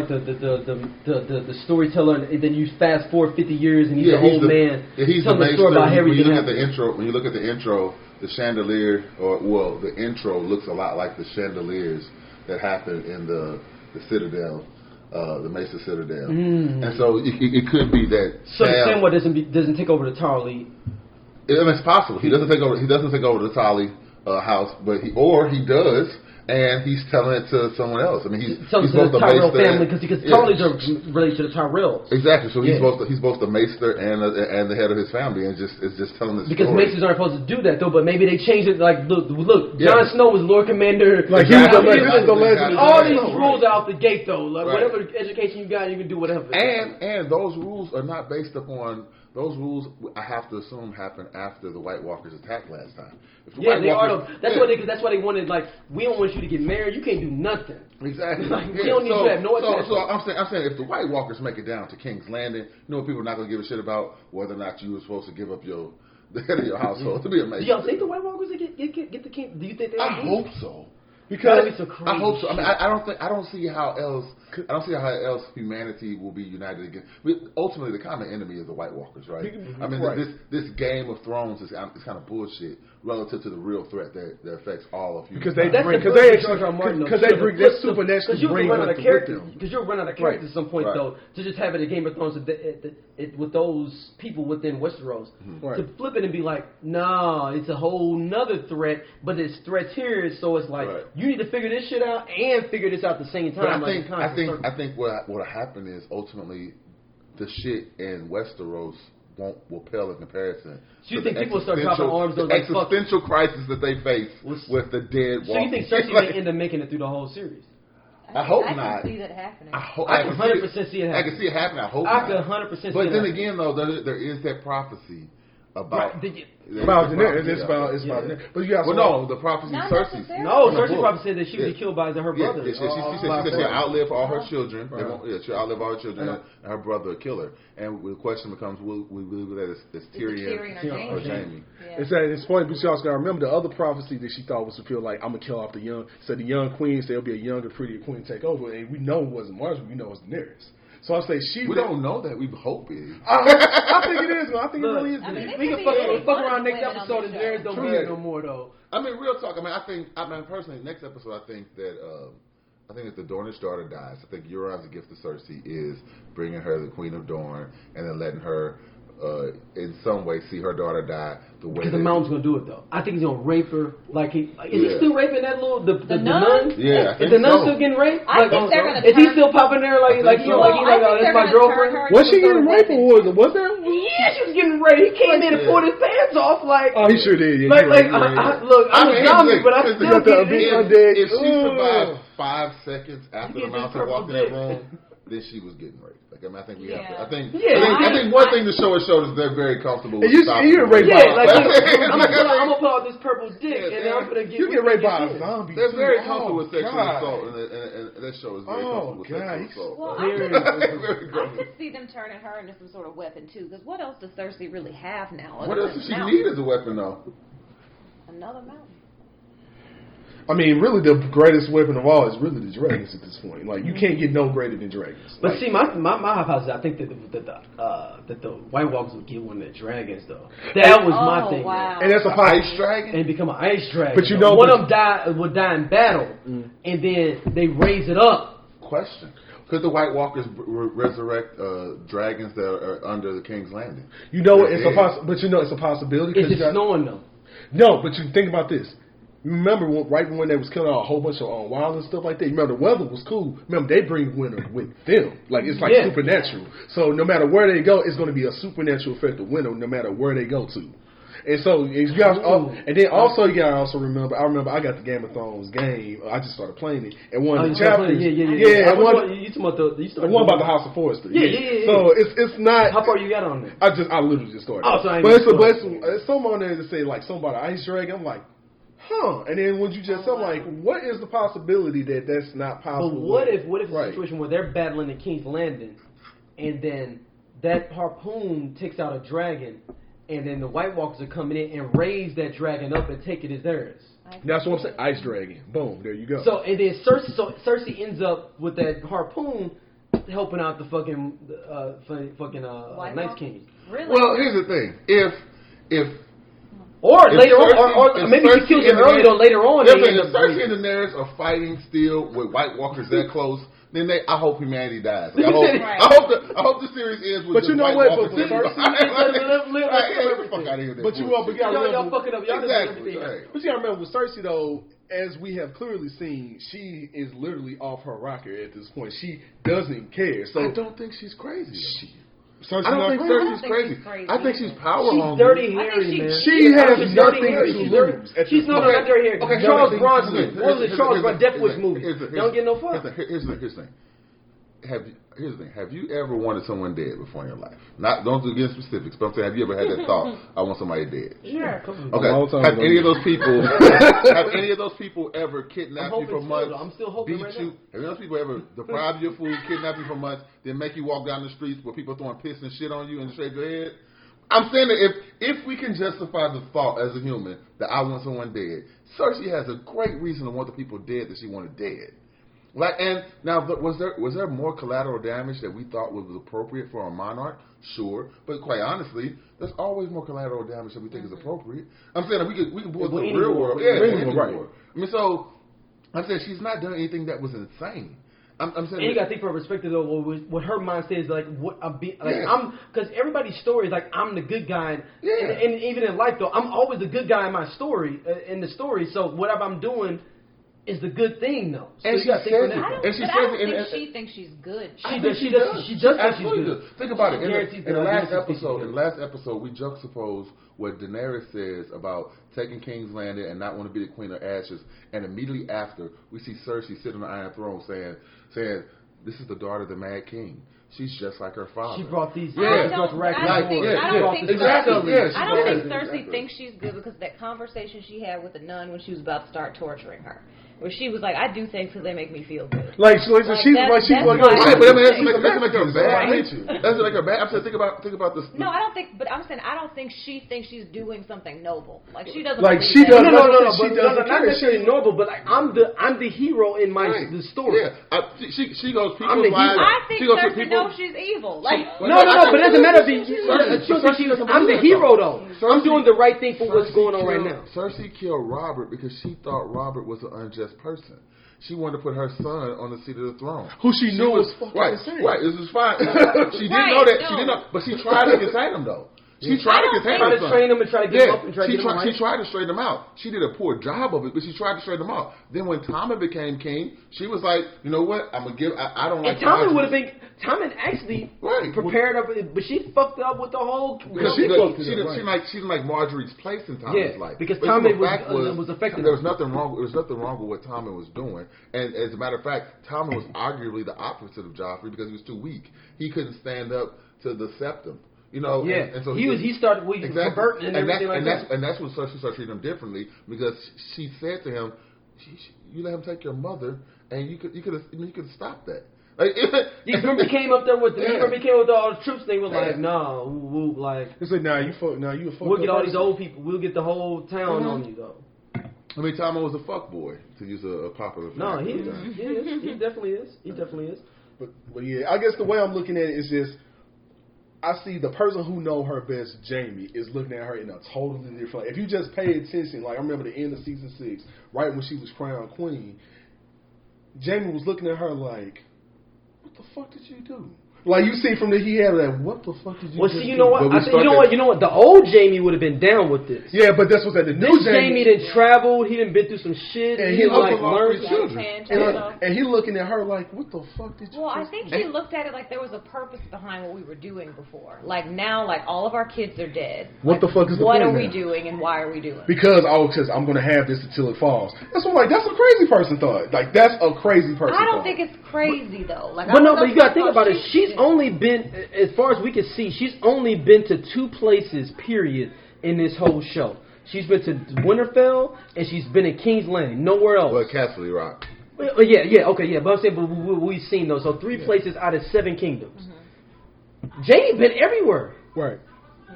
the storyteller, and then you fast forward 50 years, and he's an old man. He's telling the story about everything. When you look at the intro, the chandelier, the intro looks a lot like the chandeliers that happened in the Citadel. The Mesa Citadel, and so it could be that. So Samwell doesn't take over the Tarly. I mean, it's possible he doesn't take over. He doesn't take over the Tarly house, but he does, and he's telling it to someone else. I mean, he's to the Tyrell family because Tarlys are related to the Tyrells. Exactly. So he's both the maester and the head of his family, and is just telling the story. Because maesters aren't supposed to do that though, but maybe they changed it. Like, look, Jon Snow was Lord Commander. Like he was the legend. All these rules out the gate though. Like whatever education you got, you can do whatever. And those rules are not based upon. Those rules, I have to assume, happened after the White Walkers attacked last time. They are. That's why they wanted. Like, we don't want you to get married. You can't do nothing. Exactly. Like, we don't need you to have no attachment. So I'm saying, if the White Walkers make it down to King's Landing, people are not going to give a shit about whether or not you were supposed to give up the head of your household to be amazing. Do y'all think the White Walkers get the king? Do you think they? I hope so. Because so I hope so. I mean, I don't see how else humanity will be united again. Ultimately, the common enemy is the White Walkers, right? I mean, this Game of Thrones is kind of bullshit relative to the real threat that affects all of humanity. Because they bring that supernatural bring with them. Because you'll run out of characters at some point though to just have it a Game of Thrones with those people within Westeros to flip it and be like, nah, it's a whole nother threat, but it's threats here, so it's like. You need to figure this shit out and figure this out at the same time. But I think what happened is ultimately the shit in Westeros will pale in comparison. So you think people will start dropping arms? The existential crisis that they face with the dead. So you think Cersei may end up making it through the whole series? I hope not. I can see that happening. I can 100% see it happening. I can see it happening. I hope I can 100% see it. But then again, though, there is that prophecy about about Daenerys. It's about Daenerys. But you got the prophecy Not Cersei. necessarily. No, Cersei probably said that she would be killed by her brother. She said she'll outlive all her children. Right. She'll outlive all her children, and her brother will kill her. And the question becomes, will we believe that it's Tyrion or Jaime? Yeah. It's funny, but you also got to remember the other prophecy that she thought was fulfilled, like, I'm going to kill off the young. So the young queen, so there'll be a younger, prettier queen take over. And we know it wasn't Marjorie, we know it's Daenerys. So I say we don't know that. We hope it is. I think it is. I think it really is. I mean, We can fuck around next episode and Daenerys don't be here no more, though. I mean, real talk. I mean, personally, next episode, I think that the Dornish daughter dies. I think Euron's gift to Cersei is bringing her the Queen of Dorne and then letting her, in some way, see her daughter die the way. Because the Mountain's gonna do it though. I think he's gonna rape her. Is he still raping that little the nun? Yeah, Is the nun still getting raped? I think they're gonna. Is he still popping there like that's my girlfriend? Was she getting raped or was that? Yeah, she was getting raped. He came in and pulled his pants off like. Oh, he sure did. Yeah, Look, I'm a zombie, but I still get if she survived 5 seconds after the Mountain walked in that room, then she was getting raped. Like, I think we have to. I think one thing the show has showed is they're very comfortable with stopping. You get raped by I'm gonna pull out this purple dick and then I'm gonna get. You get raped by a zombie. They're very comfortable with sexual assault, and that show is very comfortable with sexual assault. Well, I could see them turning her into some sort of weapon too. Because what else does Cersei really have now? What else does she need as a weapon, though? Another mountain. I mean, really, the greatest weapon of all is really the dragons at this point. Like, you can't get no greater than dragons. But see, my hypothesis, I think that the White Walkers would get one of the dragons, though. That was my thing. Wow. And that's a ice dragon? And become an ice dragon. But you know, one of them would die in battle, and then they raise it up. Question. Could the White Walkers resurrect dragons that are under the King's Landing? You know, it's a possibility. Is it snowing, though? No, but you think about this. You remember right when they was killing out a whole bunch of wild and stuff like that? You remember the weather was cool. Remember, they bring winter with them. Like, it's like supernatural. So no matter where they go, it's going to be a supernatural effect of winter no matter where they go to. And so, you got, and then also you got to also remember, I got the Game of Thrones game. I just started playing it. And one of the chapters. Yeah. One about the House of Forrester. Yeah. So it's not. How far you got on there? I literally just started. Oh, so I ain't it's someone on there to say, like, something about an ice dragon. I'm like, and then when you just, I'm like, what is the possibility that that's not possible? But what if it's a situation where they're battling at King's Landing, and then that harpoon takes out a dragon, and then the White Walkers are coming in and raise that dragon up and take it as theirs? That's what I'm saying. Ice dragon. Boom. There you go. So and then Cersei ends up with that harpoon helping out the fucking Night King. Really? Well, here's the thing. If later on, or maybe she kills him early, though. Later on, if Cersei and Daenerys are fighting still with White Walkers that close, then I hope humanity dies. Like, I hope the series ends with. But you know what? But Cersei, but y'all fucking up. Y'all exactly. But you gotta remember with Cersei though, as we have clearly seen, she is literally off her rocker at this point. She doesn't care. So I don't think she's crazy. I don't think Cersei's crazy. I think she's power hungry. She's dirty hairy, man. She has nothing to lose. She's not dirty hairy. Okay, Charles Bronson. What was it? Charles Bronson Deathwish movie. Don't get no fuck. Here's the thing. Here's the thing. Have you ever wanted someone dead before in your life? Don't get specifics, but I'm saying, have you ever had that thought? I want somebody dead. Sure. Okay. Have any of those people ever kidnapped you for months? I'm still hoping right now. Have any of those people ever deprived you of food, kidnapped you for months, then make you walk down the streets where people throwing piss and shit on you and shave your head? I'm saying that if we can justify the thought as a human that I want someone dead, Cersei has a great reason to want the people dead that she wanted dead. Like, and now, was there more collateral damage that we thought was appropriate for a monarch? Sure, but quite honestly, there's always more collateral damage that we think is appropriate. I'm saying that we can pull it to the real world. Right. I mean, so I'm saying she's not done anything that was insane. I'm saying, and you got to think from a perspective though, what her mindset is like. I'm because everybody's story is like I'm the good guy, and even in life though, I'm always the good guy in my story, in the story. So whatever I'm doing is the good thing, though. So and she says it. She thinks she's good. She does think she's good. Think about it. In the last episode, we juxtapose what Daenerys says about taking King's Landing and not want to be the Queen of Ashes, and immediately after, we see Cersei sitting on the Iron Throne saying, this is the daughter of the Mad King. She's just like her father. She brought these. I don't think Cersei thinks she's good because of that conversation she had with the nun when she was about to start torturing her. Where she was like, I do things because they make me feel good. That's make her bad. That's make her bad. I'm saying, think about this. No, I don't think. But I'm saying I don't think she thinks she's doing something noble. Like she doesn't. Like she does. No. Not necessarily noble, but like I'm the hero in the story. Yeah, she goes. I'm the hero. I think Cersei knows she's evil. Like no, but it doesn't matter if I'm the hero though. I'm doing the right thing for what's going on right now. Cersei killed Robert because she thought Robert was an unjust person. She wanted to put her son on the seat of the throne. Who she knew was fucking insane. Right, this is fine. She didn't know that. She didn't know, but she tried to contain him though. She tried to contain him. Train him and try to get him up and try to get him right. She tried to straighten him out. She did a poor job of it, but she tried to straighten him out. Then when Tommen became king, she was like, you know what? I'm gonna give. I don't like. Tommen would have been. Tommen actually prepared up, but she fucked up with the whole. Because she didn't like Marjorie's place in Tommen's life. Because Tommen was affected. There was nothing wrong. There was nothing wrong with what Tommen was doing. And as a matter of fact, Tommen was arguably the opposite of Joffrey because he was too weak. He couldn't stand up to the septum. You know, and so he started converting and everything like that. And that's when Cersei started treating him differently because she said to him, "You let him take your mother, and you could have stopped that." Like, remember he came up there with all the troops. They were like, "No, like." They said, "Nah, you a fuck." We'll get all these old people. We'll get the whole town on you though. I mean, Tommen was a fuck boy, to use a popular. No, he is. He definitely is. He definitely is. But yeah, I guess the way I'm looking at it is just. I see the person who know her best, Jamie, is looking at her in a totally different. If you just pay attention, like I remember the end of season 6, right when she was crowned queen, Jamie was looking at her like, "What the fuck did you do?" Like you see from the he had like, "What the fuck did you?" Well, see, you know what? You know what? The old Jamie would have been down with this. Yeah, but that's what that the new Jamie didn't travel. He didn't been through some shit. And he like learned children. And he looking at her like, "What the fuck did you?" Well, I think he looked at it like there was a purpose behind what we were doing before. Like now, like all of our kids are dead. What the fuck is the point? What are we doing and why are we doing? Because I'm gonna have this until it falls. That's what that's a crazy person thought. Like that's a crazy person. I don't think it's crazy though. Like, but you gotta think about it. She's only been. As far as we can see, she's only been to 2 places, period, in this whole show. She's been to Winterfell, and she's been in King's Landing. Nowhere else. Well, Castle Rock. Okay, but I'm saying, we've seen those. So 3 places out of 7 kingdoms. Mm-hmm. Jamie been everywhere. Right.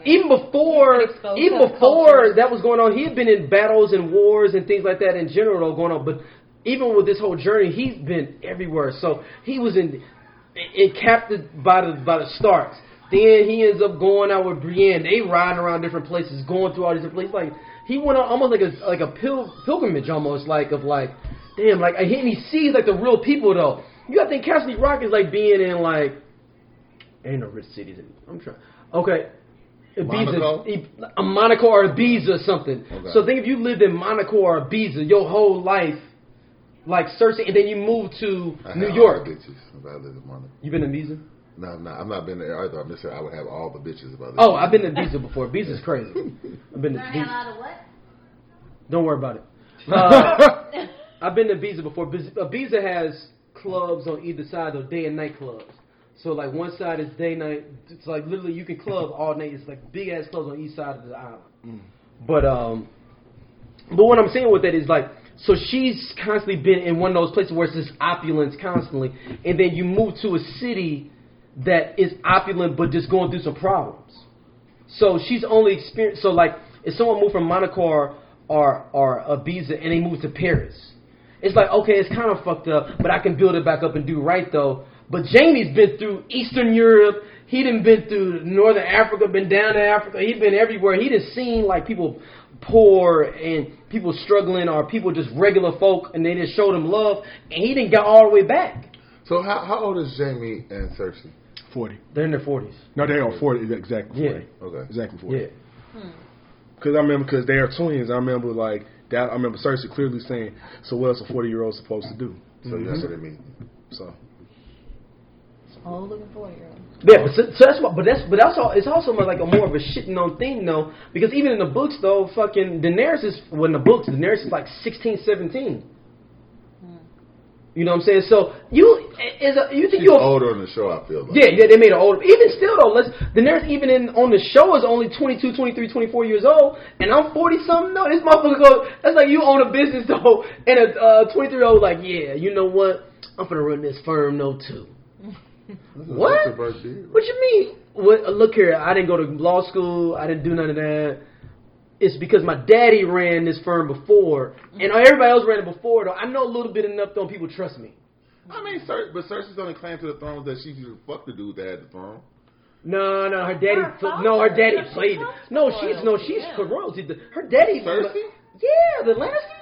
Even before that was going on, he had been in battles and wars and things like that in general going on. But even with this whole journey, he's been everywhere. So he was captured by the Starks. Then he ends up going out with Brienne. They riding around different places, going through all these different places. Like he went on almost like a pilgrimage, almost damn, like and he sees like the real people though. You gotta think Castle Rock is like being in like ain't no rich cities. I'm trying. Okay. Ibiza, Monaco or Ibiza or something. Okay. So think if you lived in Monaco or Ibiza your whole life. Like Cersei, and then you move to New York. All the bitches if I lived in Monaco. You been to Ibiza? No, I'm not. I've not been there either. I'm just saying I would have all the bitches if I lived. Oh, I've been to Ibiza before. Ibiza's crazy. I've been to Ibiza. What? Don't worry about it. I've been to Ibiza before. Ibiza has clubs on either side, or day and night clubs. So like one side is day night. It's like literally you can club all night. It's like big ass clubs on each side of the island. Mm. But what I'm saying with that is like. So she's constantly been in one of those places where it's just opulence constantly, and then you move to a city that is opulent but just going through some problems. So she's only experienced. So like, if someone moved from Monaco or Ibiza and they moved to Paris, it's like okay, it's kind of fucked up, but I can build it back up and do right though. But Jamie's been through Eastern Europe. He done been through Northern Africa, been down to Africa. He's been everywhere. He done seen like people poor and people struggling or people just regular folk and they just showed him love and he didn't get all the way back. So how old is Jamie and Cersei? 40. They're in their 40s. No, they are 40. Exactly 40. Yeah. Okay. Exactly 40. Yeah. Because they are twins. I remember like that. I remember Cersei clearly saying, "So what's a 40-year-old supposed to do?" So that's what it means. So. Oh, looking 40-year-old. Yeah, so that's what. But it's also like a more of a shitting on thing though, because even in the books though, fucking Daenerys is like 16, 17. You know what I'm saying? So you think She's older on the show, I feel like. Yeah, they made her older. Even still though, Daenerys even on the show is only 22, 23, 24 years old, and I'm 40 something. No, this motherfucker goes. That's like you own a business though, and a 23-year-old like, yeah, you know what? I'm gonna run this firm though too. What? What you mean? Look here, I didn't go to law school. I didn't do none of that. It's because my daddy ran this firm before, and everybody else ran it before. Though I know a little bit enough, though people trust me. I mean, but Cersei's only claim to the throne that she fucked the dude that had the throne. No, her daddy. Her daddy played it. No, she's for royalty. Her daddy. Cersei? Yeah, the Lannisters.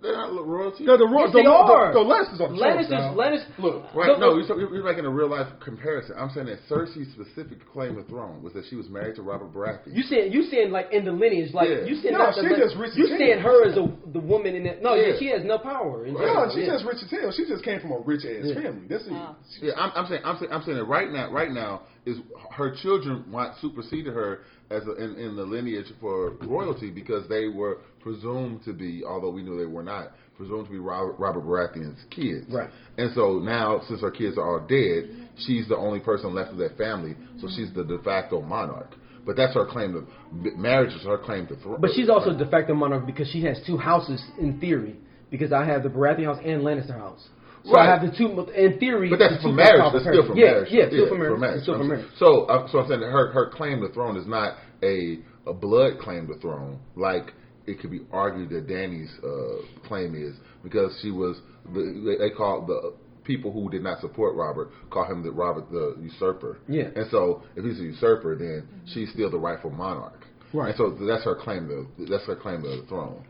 They're not royalty. No, the Lannisters on the Lannisters. Look, right? No, you're making a real life comparison. I'm saying that Cersei's specific claim to throne was that she was married to Robert Baratheon. You saying like in the lineage, like you saying no, she just Richard. You saying her as the woman in that? No, she has no power. No, she's just Richard Taylor. She just came from a rich ass family. I'm saying that right now is her children superseded her as in the lineage for royalty because they were presumed to be, although we knew they were not, presumed to be Robert Baratheon's kids. Right. And so now, since her kids are all dead, she's the only person left of that family, so she's the de facto monarch. But that's her claim to marriage is her claim to throne. But she's also de facto monarch because she has two houses in theory. Because I have the Baratheon house and Lannister house. So I have the two in theory. But that's for marriage. That's still for marriage. Yeah, still for marriage. Still for marriage. So I'm saying that her claim to throne is not a blood claim to throne like it could be argued that Dany's claim is, because she was they call the people who did not support Robert call him Robert the usurper. Yeah. And so if he's a usurper, then she's still the rightful monarch. Right. And so that's her claim to the throne.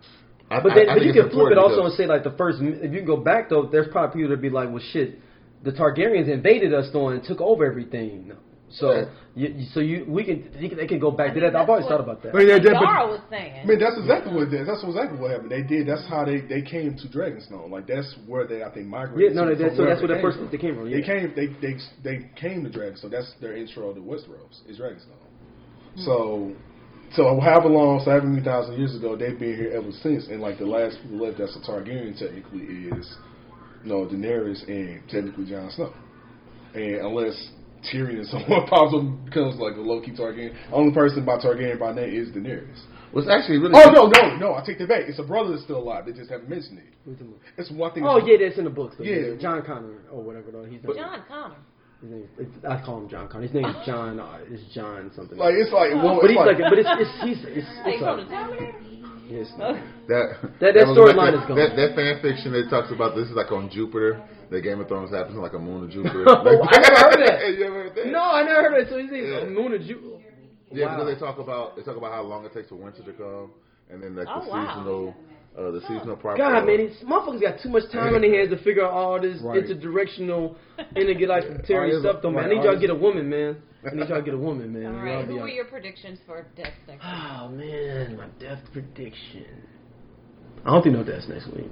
But you can flip it also and say like the first. If you go back though, there's probably people that be like, well, shit, the Targaryens invaded us though and took over everything. So they can go back to that. I've always thought about that. Dara was saying. I mean, that's exactly what happened. They did. That's how they came to Dragonstone. Like that's where they I think migrated. Yeah, so that's where the first they came from. Yeah. They came to Dragonstone. That's their intro to Westeros. Is Dragonstone. So however many thousand years ago, they've been here ever since. And like the last people left, that's a Targaryen technically is, Daenerys and technically Jon Snow. And unless Tyrion or someone pops up and becomes like a low-key Targaryen, only person by Targaryen by name is Daenerys. Was actually really. Oh no! I take that back. It's a brother that's still alive. They just haven't mentioned it. It's one thing. Oh yeah, that's in the books. Yeah, John Connor or whatever. Though he's John Connor. His name, I call him John Connor. His name is John. It's John something. Like it's like, but he's like, but it's yes. That storyline is gone. That fan fiction that talks about this is like on Jupiter. The Game of Thrones happens on like a moon of Jupiter. I never heard that. You ever heard that? No, I never heard that. So he's a moon of Jupiter. Yeah, because they talk about how long it takes for winter to come, and then like the seasonal property. God, man, these motherfuckers got too much time on their hands to figure out all this interdirectional intergalactic stuff. Though, man, I need y'all to get a woman, man. All right, who are your predictions for death next week? Oh man, my death prediction. I don't think no deaths next week.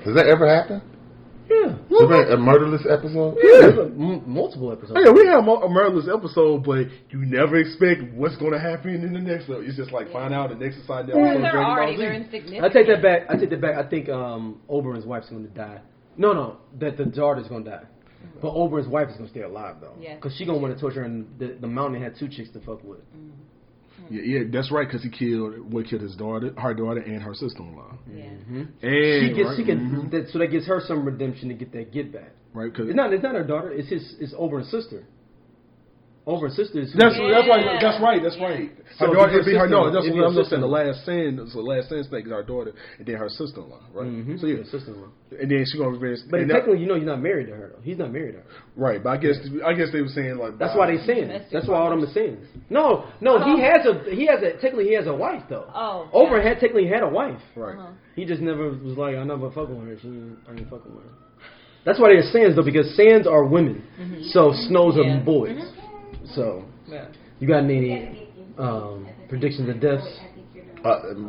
Does that ever happen? Yeah. A murderless episode? Yeah. Multiple episodes. Yeah, we have a murderless episode, but you never expect what's going to happen in the next episode. It's just like find out the next episode. They're insignificant. I take that back. I think Oberyn's wife's going to die. No, that the daughter's going to die. But Oberyn's wife is going to stay alive, though. Yeah. Because she's going to want to torture her, and the mountain had two chicks to fuck with. Yeah, that's right. Because he killed his daughter, her daughter, and her sister-in-law. Yeah. And so that gives her some redemption to get that get back. Right? Because it's not her daughter. It's Oberyn's sister. Oberyn's sister is. That's right. Her daughter would be her. No, that's what I'm saying. The last sin snake is her daughter, and then her sister-in-law. Right. Mm-hmm. So yeah, sister-in-law. And then she's gonna revenge. But technically, you're not married to her though. He's not married to her. Right. But I guess they were saying like. That's why they sin. That's why all them are sins. No. He has a wife though. Oh. Oberyn technically had a wife. Right. He just never was like, I never fucking with her. I ain't fucking with her. That's why they're Sands though, because Sands are women. Mm-hmm. So Snows are boys. Mm-hmm. So, you got any predictions of deaths?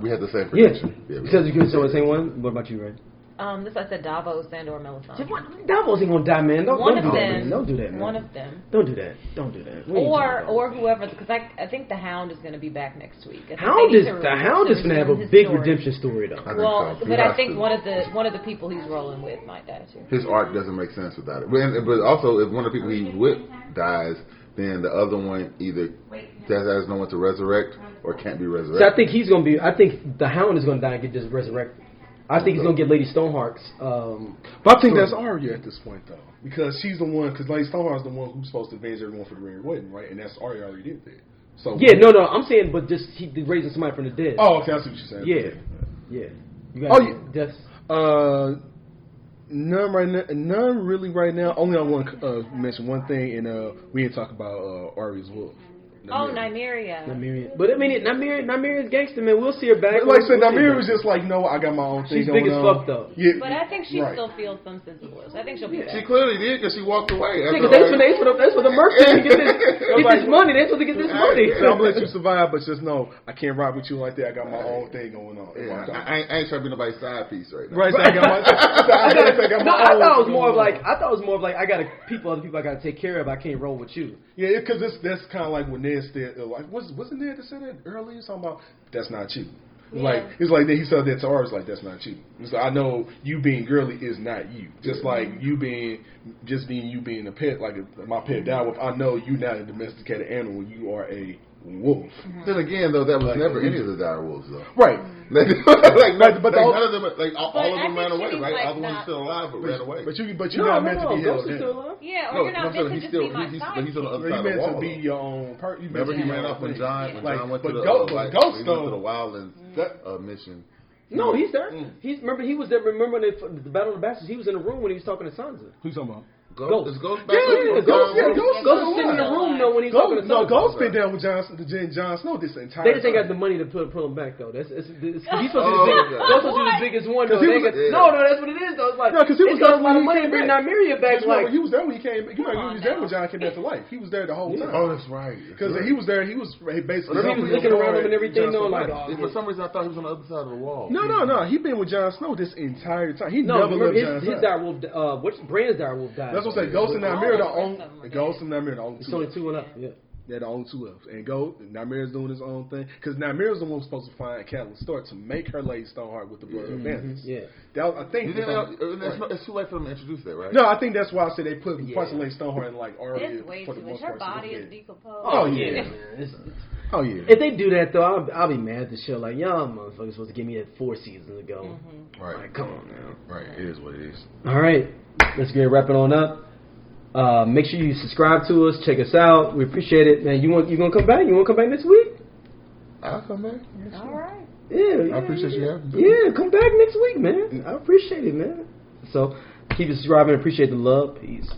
We had the same prediction. Yeah. Because you can say the same one. What about you, Ray? This I said Davos and or Melisandre. Davos ain't gonna die, man. Don't do that, man. Don't do that, man. One of them. Don't do that. Don't do that. Or whoever, because I think the Hound is going to be back next week. The Hound is going to have a big redemption story, though. I think one of the people he's rolling with might die too. His arc doesn't make sense without it. But also, if one of the people he's with dies, then the other one either has no one to resurrect or can't be resurrected. So I think the Hound is going to die and get just resurrected. I think he's going to get Lady Stoneheart's. But I think that's Arya at this point, though. Because she's the one, because Lady Stoneheart's the one who's supposed to avenge everyone for the Ring Wedding, right? And that's Arya already did that. So yeah, no, I'm saying, but just raising somebody from the dead. Oh, okay, I see what you're saying. Yeah. You got deaths? None right now. None really right now. Only I want to mention one thing, and we didn't talk about Arya's wolf. Nymeria. But I mean, Nymeria's gangster, man. We'll see her back. Like I said, Nymeria was just like, no, I got my own thing. She's big as fuck, though. Yeah, but I think she still feels some sense of bliss. I think she'll be back. She clearly did because she walked away. Yeah, because that's what the merchants get this money. That's what they get this money. So I'm gonna let you survive, but just know I can't rock with you like that. I got my own thing going on. Yeah, I ain't trying to be nobody's side piece right now. Right, so I got my. I thought it was more of like I got other people I got to take care of. I can't roll with you. Yeah, because that's kind of like what Ned said. Like, wasn't Ned that said that earlier? Something about that's not you. Yeah. It's like he said that to ours. Like that's not you. So I know you being girly is not you. Just like you being a pet, like my pet direwolf. I know you not a domesticated animal. You are a wolf. Then again, though, that was never any of the direwolves, though. Right. But none of them, all of them ran away, right? Like all the ones still alive, but ran away. But you're not meant to be held in. Yeah, or you're not meant to just be my But he's on the other side of the wall. To be your own person. Remember, he ran off when John went to the Wildlands mission. No, he's there. He was there. Remember the Battle of the Bastards? He was in the room when he was talking to Sansa. Who's talking about? Ghost. Is Ghost back? Ghost is sitting in the room though when he's talking to Sansa. No, Ghost been down with Jon Snow this entire time. They just ain't got the money to pull him back though. He's supposed to be the biggest one though. No, that's what it is though. It's like because he was got a lot of money to bring Nymeria back. Like he was there when he came. You know, he was there when Jon came back to life. He was there the whole time. Oh, that's right. Because he was there. He was basically. He was looking around him and everything though. Like for some reason, I thought he was on the other side of the wall. No. He been with Jon Snow this entire time. He never left Jon Snow. His direwolf. Brand's direwolf died. That's what I say. Ghost and Nymeria the only. Ghost and Nymeria the only two. It's only two and up. Yeah. They're the only two left. And Nymeria's doing his own thing. Because Nymeria's the one who's supposed to find Catelyn Stark to make her Lady Stoneheart with the blood of bandits. Yeah. I think it's too late for them to introduce that, right? No, I think that's why I said they put parts of Lady Stoneheart in like Arya for the most part. Her part. body is decomposed. Oh yeah. Oh yeah. If they do that though, I'll be mad at the show. Like y'all motherfuckers supposed to give me that 4 seasons ago. Right. Like, come on now. Right. It is what it is. All right. Let's get wrapping on up. Make sure you subscribe to us. Check us out. We appreciate it, man. You gonna come back? You want to come back next week? I'll come back. All right. Yeah. I appreciate you having me. Yeah, come back next week, man. I appreciate it, man. So keep subscribing. Appreciate the love. Peace.